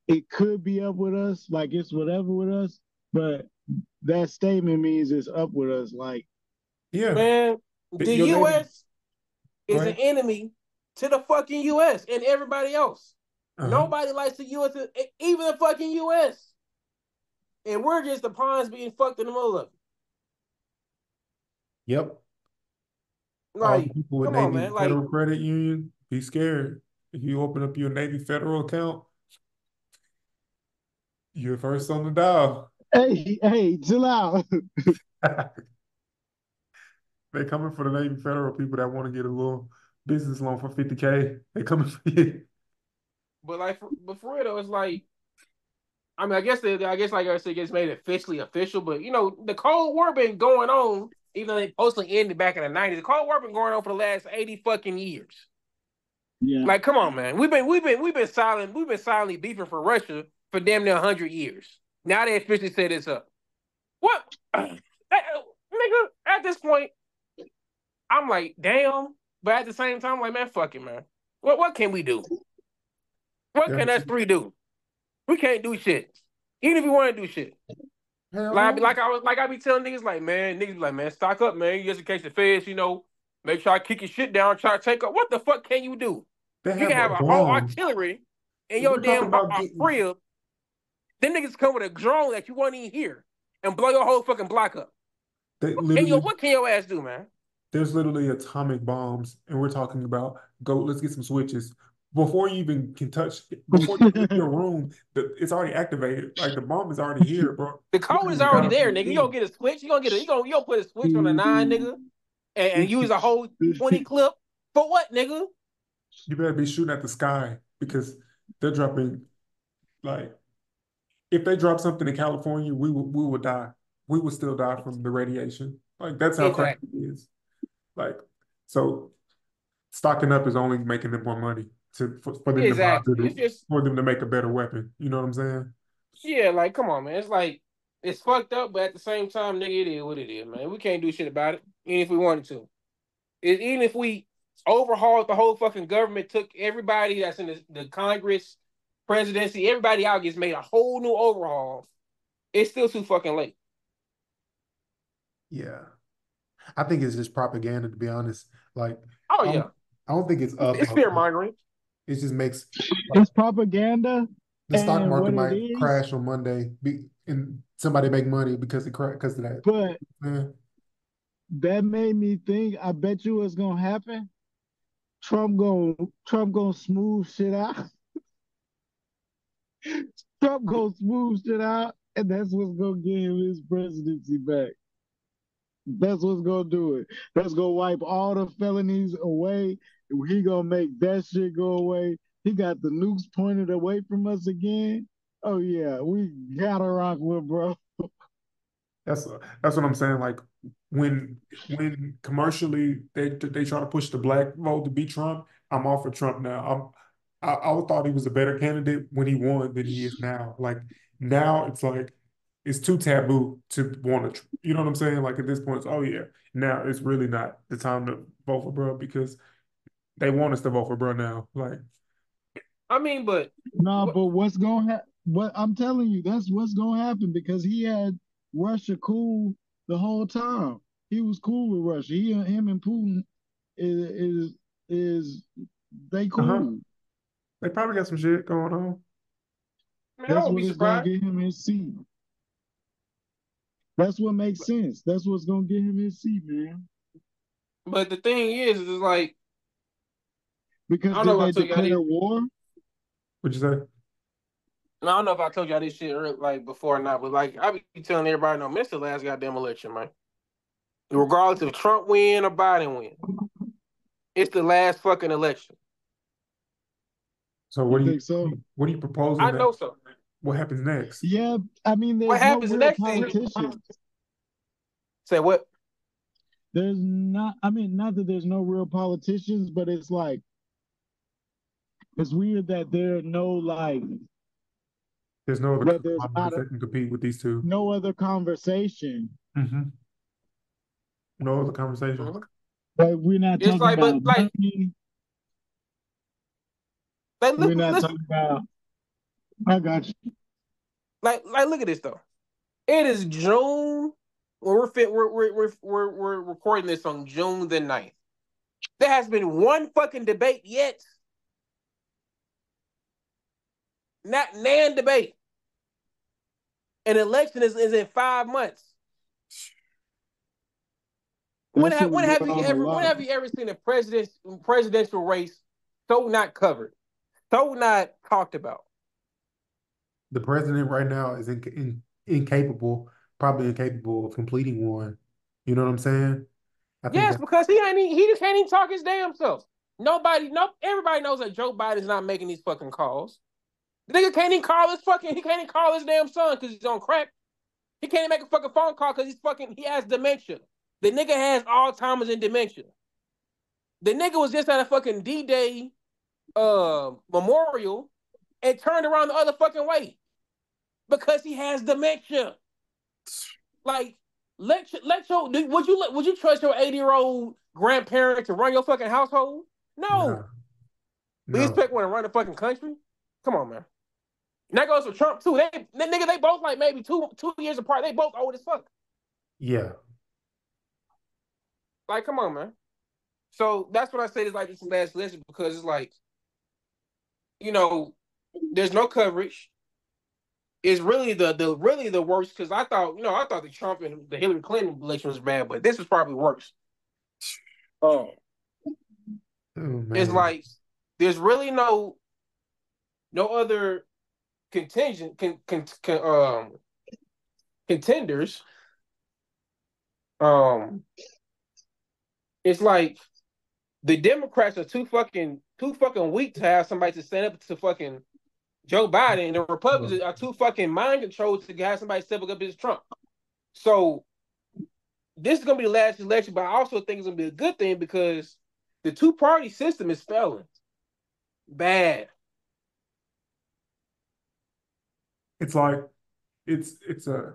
it could be up with us, like it's whatever with us, but that statement means it's up with us. Like, Yeah, Man, the your navy. US Go is an ahead. enemy to the fucking US and everybody else. Uh-huh. Nobody likes the US, even the fucking US. And we're just the pawns being fucked in the middle of it. Yep. All the Like, people with come on, Navy man. Like, Federal Credit Union, be scared. If you open up your Navy Federal account, you're first on the dial. hey, chill out. They coming for the Navy Federal people that want to get a little business loan for 50K. They coming for you. but for real though, it's like, I mean, I guess like I said, it gets made officially official. But you know, the Cold War been going on, even though it supposedly ended back in the '90s. The Cold War been going on for the last 80 fucking years. Yeah. Like, come on, man. We've been silently beefing for Russia for damn near 100 years. Now they officially set this up. What, nigga? At this point, I'm like, damn. But at the same time, I'm like, man, fuck it, man. What can we do? What They're, can us three do? We can't do shit. Even if we want to do shit. hell no. Like I be telling niggas like, man, niggas be like, man, stock up, man. Just in case the feds, make sure I kick your shit down, try to take up. What the fuck can you do? They You can have a have a whole bomb. artillery in your We're talking damn about getting. crib. Then niggas come with a drone that you won't even hear and blow your whole fucking block up. They literally. What can your ass do, man? There's literally atomic bombs, and we're talking about go. Let's get some switches before you even can touch. Before you leave your room, it's already activated. Like the bomb is already here, bro. The You code don't is even already gotta there, leave nigga. your You gonna room. get a switch. You gonna put a switch on a nine, nigga, and use a whole 20 clip for what, nigga? You better be shooting at the sky because they're dropping. Like if they drop something in California, we will die. We will still die from the radiation. Like that's how crazy Exactly. it is. Like so, stocking up is only making them more money for them to buy Exactly. It's just for them to make a better weapon. You know what I'm saying? yeah, like come on, man. It's like it's fucked up, but at the same time, nigga, it is what it is, man. We can't do shit about it, even if we wanted to. Even if we overhauled the whole fucking government, took everybody that's in the Congress, presidency, everybody out gets made a whole new overhaul. It's still too fucking late. Yeah. I think it's just propaganda, to be honest. Like, Oh I don't, yeah, I don't think it's up. it's fear mongering. It just makes like It's propaganda, the stock and market what it might is, crash on Monday, and somebody make money because of that. but Man, that made me think. I bet you what's gonna happen. Trump gonna smooth shit out. Trump gonna smooth shit out, and that's what's gonna give him his presidency back. That's what's gonna do it. That's gonna wipe all the felonies away. he gonna make that shit go away. He got the nukes pointed away from us again. Oh yeah, we gotta rock with bro. That's that's what I'm saying. Like when commercially they try to push the black vote to beat Trump, I'm all for Trump now. I thought he was a better candidate when he won than he is now. Like now it's like it's too taboo to want to. You know what I'm saying? Like at this point, it's, oh yeah. Now it's really not the time to vote for bro because they want us to vote for bro now. Like I mean, but Nah, what? but what's gonna happen? What I'm telling you, that's what's gonna happen because he had Russia cool the whole time. He was cool with Russia. Him and Putin is they uh-huh. cool. They probably got some shit going on. I mean, I That's won't be what is gonna surprised. get him his seat. That's what makes sense. That's what's gonna get him his seat, man. But the thing is like I Because don't know did if I they told y'all this. declare war? What'd you say? I don't know if I told y'all this shit like before or not, but like I be telling everybody, no, miss the last goddamn election, man. Regardless if Trump win or Biden win, it's the last fucking election. So You think so? what are you proposing I that know so. what happens next? Yeah, I mean, What there's no happens the real next thing? politicians. Say what? There's not. I mean, not that there's no real politicians, but it's like it's weird that there are no like There's no other that there's not commodities that can compete with these two. no other conversation. Hmm. No other conversation. Mhm. Like we're not It's talking like, but about like, money. look, We're not listen, talking about. I got you. like, look at this though. It is June. When we're recording this on June the 9th. There has been one fucking debate yet. Not nan debate. An election is in 5 months. That shit was going on a When lot. have you ever seen a presidential race so not covered, so not talked about? The president right now is incapable, probably incapable of completing one. You know what I'm saying? I think Yes, that, because he just can't even talk his damn self. Everybody knows that Joe Biden's not making these fucking calls. The nigga can't even call he can't even call his damn son because he's on crack. He can't even make a fucking phone call because he has dementia. The nigga has Alzheimer's and dementia. The nigga was just at a fucking D-Day memorial and turned around the other fucking way because he has dementia. Like, would you trust your 80-year-old grandparent to run your fucking household? No. no, But you no, expect one to run the fucking country? Come on, man. And that goes for Trump too. They both like maybe two years apart. They both old as fuck. yeah. Like, come on, man. So that's what I say is like this last election because it's like, you know, there's no coverage. It's really the worst because I thought the Trump and the Hillary Clinton election was bad, but this is probably worse. Oh, Oh it's man, like there's really no other contingent contenders. Um, it's like the Democrats are too fucking weak to have somebody to stand up to fucking Joe Biden, and the Republicans are too fucking mind controlled to have somebody step up against Trump. So this is gonna be the last election, but I also think it's gonna be a good thing because the two-party system is failing bad. it's like it's a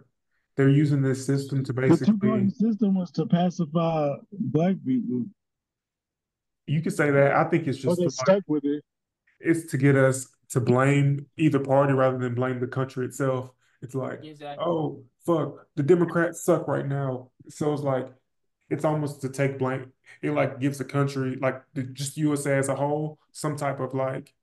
they're using this system to The two-party basically. system was to pacify black people, You could say that. I think it's or just they to like stuck with it. it's to get us to blame either party rather than blame the country itself. It's like, Exactly. oh, fuck, the Democrats suck right now. So it's like, it's almost to take blame. It like gives the country, like just USA as a whole, some type of like,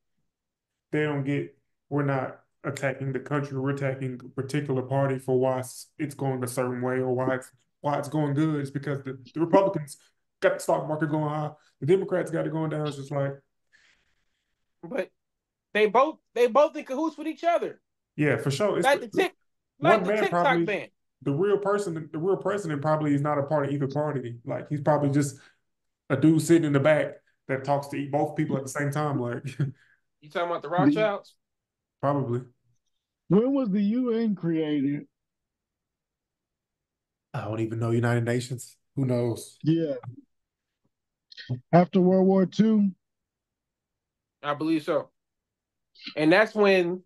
they don't get, we're not attacking the country, we're attacking a particular party for why it's going a certain way or why it's going good. It's because the Republicans got the stock market going high, the Democrats got it going down. It's just like, But they both in cahoots with each other. yeah, for sure. It's Like the tick like one the man TikTok probably ban. the real president probably is not a part of either party. Like he's probably just a dude sitting in the back that talks to both people at the same time. Like You talking about the The, Rothschilds? probably. when was the UN created? I don't even know United Nations. Who knows? Yeah, after World War II. I believe so. And that's when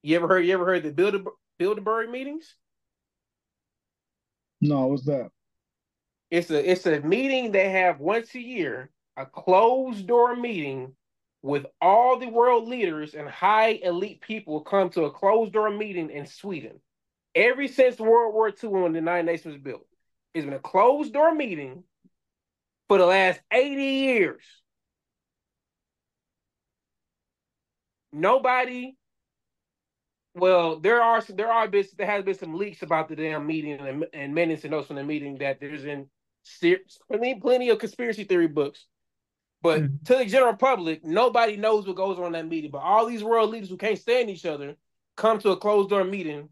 you ever heard the Bilderberg meetings? No, what's that? It's a meeting they have once a year, a closed door meeting with all the world leaders and high elite people come to a closed door meeting in Sweden. Ever since World War II when the United Nations was built, it's been a closed door meeting for the last 80 years. Nobody. Well, there has been some leaks about the damn meeting and minutes and notes from the meeting that there's in plenty of conspiracy theory books. But Mm. to the general public, nobody knows what goes on in that meeting. But all these world leaders who can't stand each other come to a closed door meeting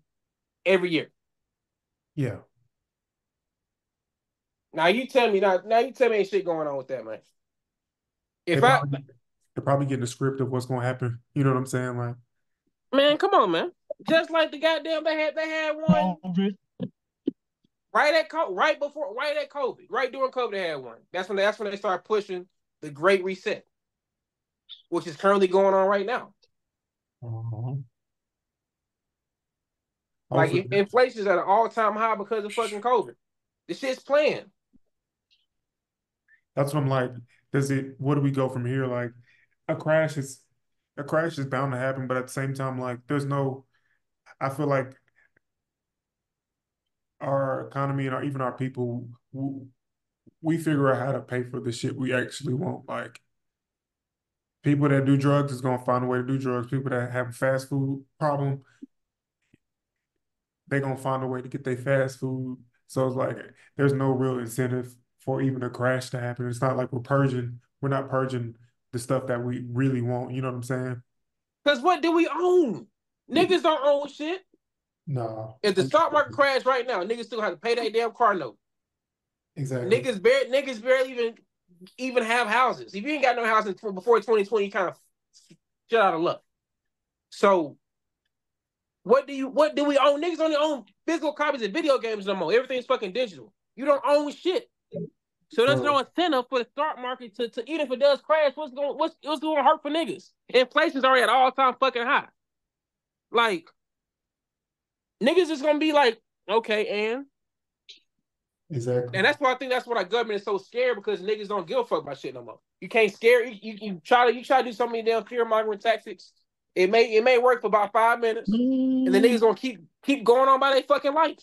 every year. Yeah. Now you tell me ain't shit going on with that, man. They If I probably they're probably getting a script of what's gonna happen. You know what I'm saying? Like, Man, come on, man. Just like the goddamn they had one COVID. right at COVID, right during COVID they had one. That's when they started pushing the Great Reset, which is currently going on right now. uh Like hopefully inflation is at an all-time high because of fucking COVID. This shit's playing. that's what I'm like. What do we go from here? Like a crash is a crash is bound to happen, but at the same time, like I feel like our economy and even our people, we figure out how to pay for the shit we actually want. Like people that do drugs is gonna find a way to do drugs. People that have a fast food problem, they're gonna find a way to get their fast food. So it's like there's no real incentive for even a crash to happen. It's not like we're not purging the stuff that we really want. You know what I'm saying? Because what do we own? Niggas don't own shit. No, If the stock market crash right now, niggas still have to pay that damn car note. exactly. Niggas barely even have houses. If you ain't got no house before 2020, you kind of shit out of luck. So what do we own? Niggas only own physical copies of video games no more. Everything's fucking digital. You don't own shit. So there's no Bro, incentive for the stock market to even if it does crash, what's going to hurt for niggas? Inflation's already at all-time fucking high. Like niggas is gonna be like, okay, exactly. and that's why I think that's what our government is so scared because niggas don't give a fuck about shit no more. You can't scare you try to do so many damn fear mongering tactics. It may work for about 5 minutes, and then niggas gonna keep going on by their fucking life.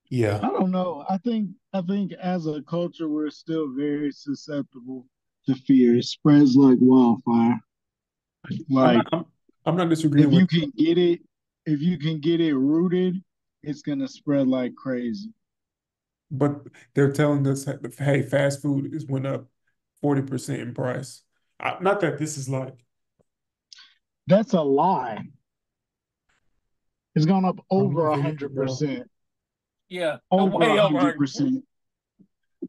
Yeah. I don't know. I think as a culture we're still very susceptible to fear. It spreads like wildfire. I'm Like not I'm not disagreeing if with you can get it, if you can get it rooted, it's gonna spread like crazy. but they're telling us, hey, fast food is went up 40% in price. Not that this is like That's a lie. It's gone up I don't know over if a it is, hundred bro. percent. Yeah, Over way a over hundred 100%. percent.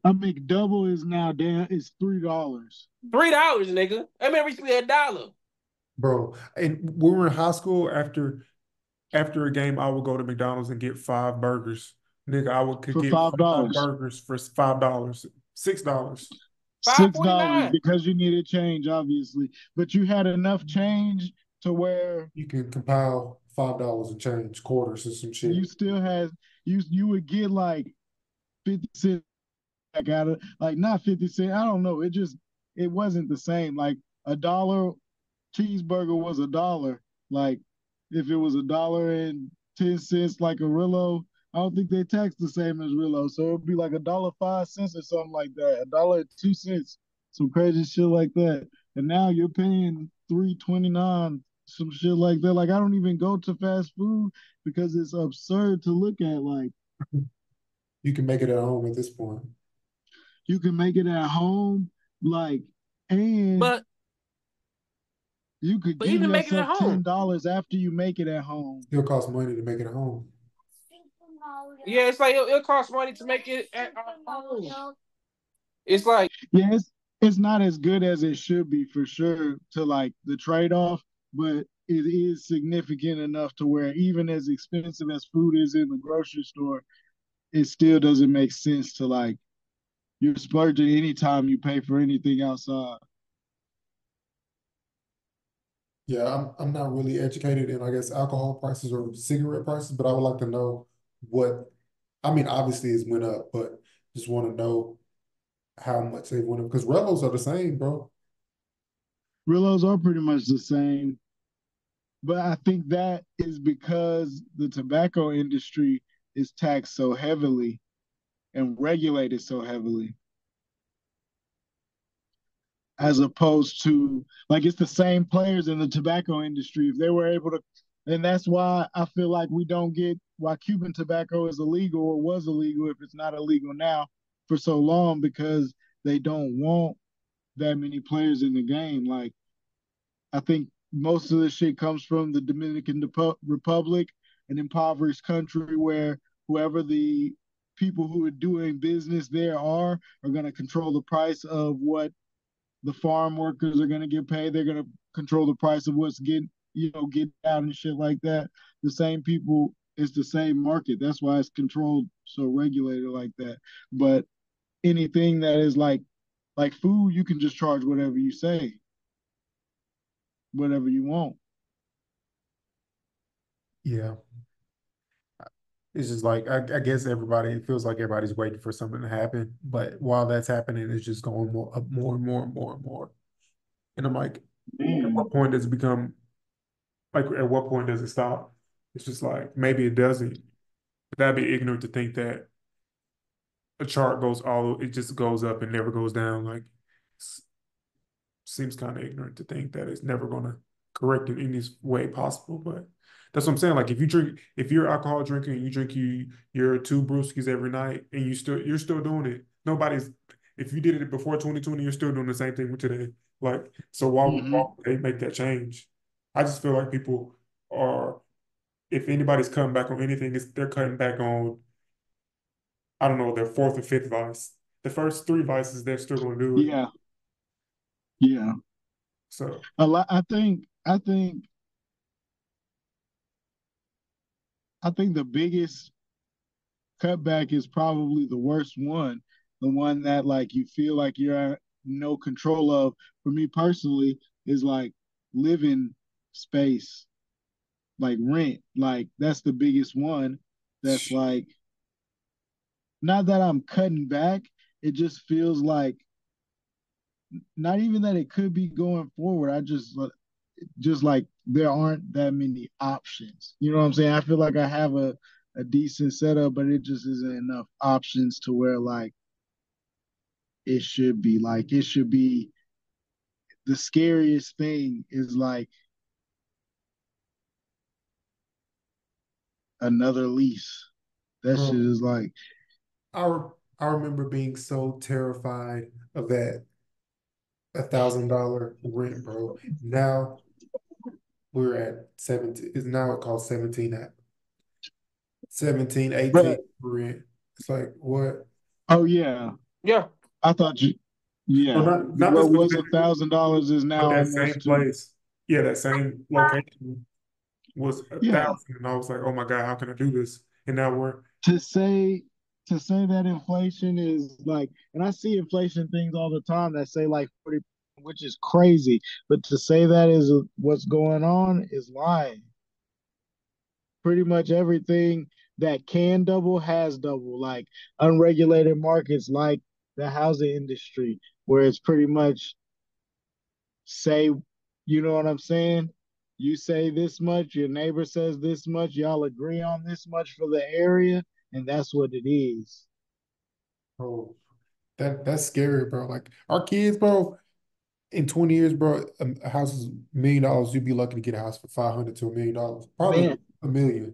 A McDouble is now down. It's $3. $3, nigga. I remember it used to be $1. Bro, and when we were in high school, after a game, I would go to McDonald's and get 5 burgers. Nigga, could For get five $5. burgers for $5, $6. Five six forty dollars nine. because you needed change, obviously. But you had enough change to where You can compile $5 and change quarters or some you shit. still had you would get like 50 cents back out of like not 50 cents. I don't know. It wasn't the same. Like a dollar cheeseburger was a dollar. Like if it was $1.10 like a Rillo, I don't think they tax the same as Rillo. So it'd be like $1.05 or something like that. $1.02, some crazy shit like that. And now you're paying $3.29, some shit like that. Like I don't even go to fast food because it's absurd to look at. Like You can make it at home at this point. you can make it at home, like, and But you could but give even making it at yourself home. $10 after you make it at home. Still costs money to make it at home. Yeah, it's like it'll cost money to make it at home. It's like Yes, it's not as good as it should be for sure to like the trade off, but it is significant enough to where even as expensive as food is in the grocery store, it still doesn't make sense to like you're splurging anytime you pay for anything outside. Yeah, I'm not really educated in, I guess, alcohol prices or cigarette prices, but I would like to know what, I mean, obviously it's went up, but just want to know how much they went up because Relos are the same, bro. Rillos are pretty much the same, but I think that is because the tobacco industry is taxed so heavily and regulated so heavily, as opposed to like it's the same players in the tobacco industry. If they were able to, and that's why I feel like we don't get why Cuban tobacco is illegal or was illegal if it's not illegal now for so long because they don't want that many players in the game. Like I think most of the shit comes from the Dominican Republic, an impoverished country where whoever the people who are doing business there are going to control the price of what the farm workers are going to get paid. They're going to control the price of what's getting, get out and shit like that. The same people, it's the same market. That's why it's controlled so regulated like that. But anything that is like food, you can just charge whatever you say, whatever you want. Yeah. It's just like I guess everybody it feels like everybody's waiting for something to happen, but while that's happening, it's just going more up more and more and more and more. And I'm like, at Man. what point does it become like at what point does it stop? It's just like maybe it doesn't. But that'd be ignorant to think that a chart goes all it just goes up and never goes down. Like seems kind of ignorant to think that it's never going to correct in any way possible. But that's what I'm saying. Like if you're an alcohol drinker and you drink your two brewskis every night and you're still doing it. Nobody's if you did it before 2020, you're still doing the same thing with today. Like so, why Mm-hmm. would they make that change? I just feel like people are. If anybody's cutting back on anything, they're cutting back on I don't know their fourth or fifth vice. The first three vices, they're still going to do it. Yeah, yeah. So A lot. I think the biggest cutback is probably the worst one, the one that like you feel like you're no control of. For me personally, is like living space, like rent. Like that's the biggest one. That's like not that I'm cutting back. It just feels like not even that it could be going forward. I just like there aren't that many options. You know what I'm saying? I feel like I have a decent setup, but it just isn't enough options to where like it should be the scariest thing is like another lease. That shit bro, is like, I remember being so terrified of that $1,000 rent, bro. Now we're at 17. It's now it costs 17 at 17, 18 but rent. It's like what? oh yeah, Yeah, I thought you, Or yeah, not the what was specific, $1,000 is but now that same almost two. place. Yeah, that same location was a Yeah, thousand. And I was like, oh my God, how can I do this? And now we're to say to say that inflation is like, and I see inflation things all the time that say like 40, which is crazy. But to say that is what's going on is lying. Pretty much everything that can double has double, like unregulated markets like the housing industry, where it's pretty much say, you know what I'm saying? You say this much, your neighbor says this much, y'all agree on this much for the area, and that's what it is. oh that's scary, bro. Like our kids, bro, in 20 years, bro, a house is $1 million. You'd be lucky to get a house for 500 to $1 million. Probably Man, a million.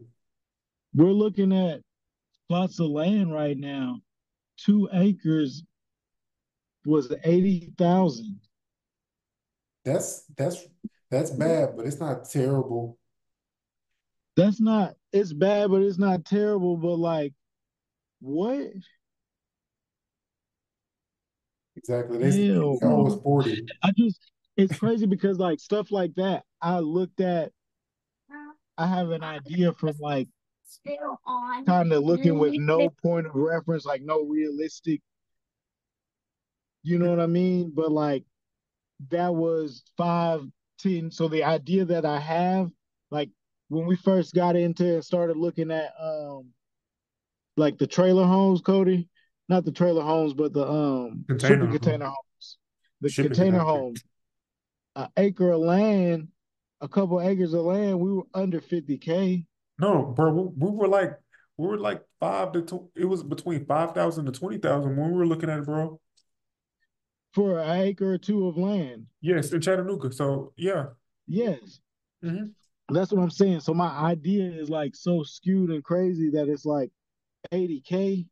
we're looking at plots of land right now. 2 acres was 80,000. That's that's that's bad, but it's not terrible. That's not, it's bad, but it's not terrible. But like, what? exactly. Hell They always no. 40. I just it's crazy because like stuff like that, I have an idea from like kind of looking with no point of reference, like no realistic, you know what I mean? But like that was 5, 10. So the idea that I have, like when we first got into and started looking at like the trailer homes, Cody, not the trailer homes, but the shipping Container container home. homes, the Shipping container container. homes, an acre of land, a couple acres of land, we were under 50K No, bro, we were like it was between 5,000 to 20,000 when we were looking at it, bro. for an acre or two of land. Yes, in Chattanooga. So yeah. Yes, Hmm. that's what I'm saying. So my idea is like so skewed and crazy that it's like 80K.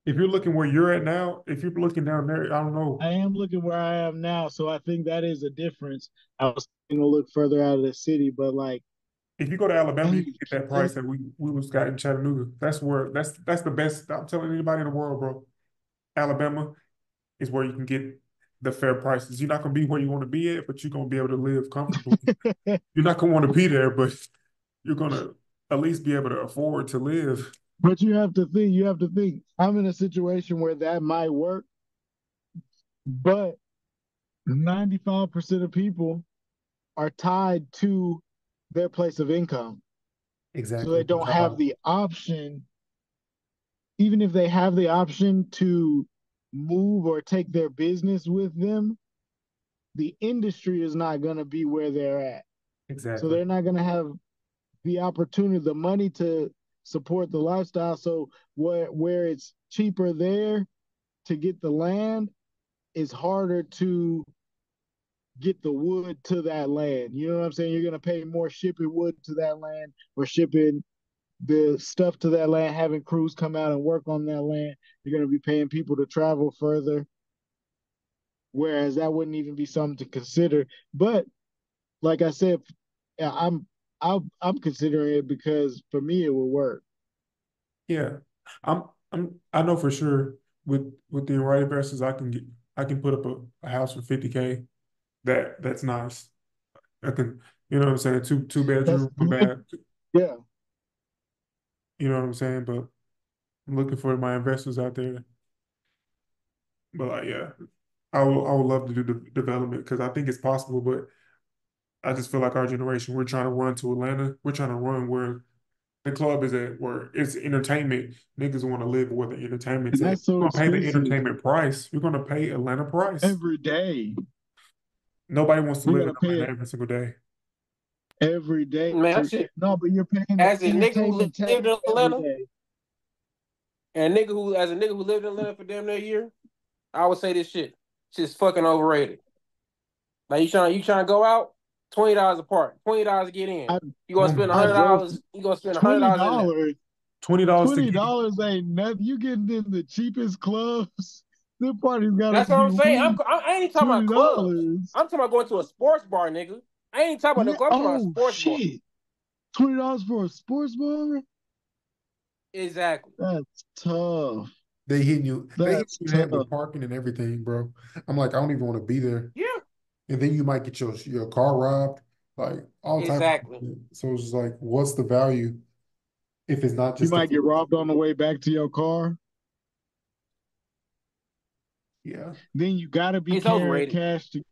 If you're looking where you're at now, if you're looking down there, I don't know. I am looking where I am now, so I think that is a difference. I was going to look further out of the city, but like If you go to Alabama, you can get that 80K. price that we was got in Chattanooga. That's the best. I'm telling anybody in the world, bro. Alabama is where you can get the fair prices. You're not gonna be where you want to be at, but you're gonna be able to live comfortably. You're not gonna want to be there, but you're gonna at least be able to afford to live. But you have to think, I'm in a situation where that might work, but 95% of people are tied to their place of income. So Exactly. they don't have the option, even if they have the option to move or take their business with them, the industry is not going to be where they're at. So Exactly. they're not going to have the opportunity, the money to support the lifestyle. So where it's cheaper there to get the land, it's harder to get the wood to that land. You know what I'm saying? You're going to pay more shipping wood to that land or shipping the stuff to that land, having crews come out and work on that land. You're going to be paying people to travel further, whereas that wouldn't even be something to consider. But like I said, yeah, I'm considering it because for me it will work. Yeah. I know for sure with the right investors I can put up a house for 50K. That's nice. I can, you know what I'm saying, two That's bedroom, one good. bath, Yeah. you know what I'm saying? But I'm looking for my investors out there. But like, yeah, I would love to do the development because I think it's possible, but I just feel like our generation, we're trying to run to Atlanta. We're trying to run where the club is at, where it's entertainment. Niggas want to live where the entertainment's And at. that's so We're gonna pay the expensive entertainment price. We're gonna pay Atlanta price. every day. Nobody wants to You live in gotta pay Atlanta it every single day. every day. Man, that shit. No, but you're paying the As a nigga who entertainment tax lived in every Atlanta, day. and as a nigga who lived in Atlanta for damn near a year, I would say this shit. Shit's fucking overrated. Like you trying to go out, $20 a part, $20 to get in. I You gonna Oh my spend a I hundred God. drove dollars. You gonna spend a hundred twenty dollars in there. dollars. $20 to get $20 ain't nothing. You getting in the cheapest clubs. The party's gotta That's what be I'm saying. lit. I ain't talking about Twenty clubs. dollars. I'm talking about going to a sports bar, nigga. I ain't talking about no Yeah. club. I'm talking about a Oh sports bar. shit. $20 for a sports bar? Exactly. That's tough. they hit That's you in tough. with parking and everything, bro. I'm like, I don't even want to be there. Yeah. And then you might get your car robbed, like all type of Exactly. shit. So it's just like, what's the value if it's not You just the might get robbed on the way back to your car. yeah. Then you gotta be It's carrying overrated. cash to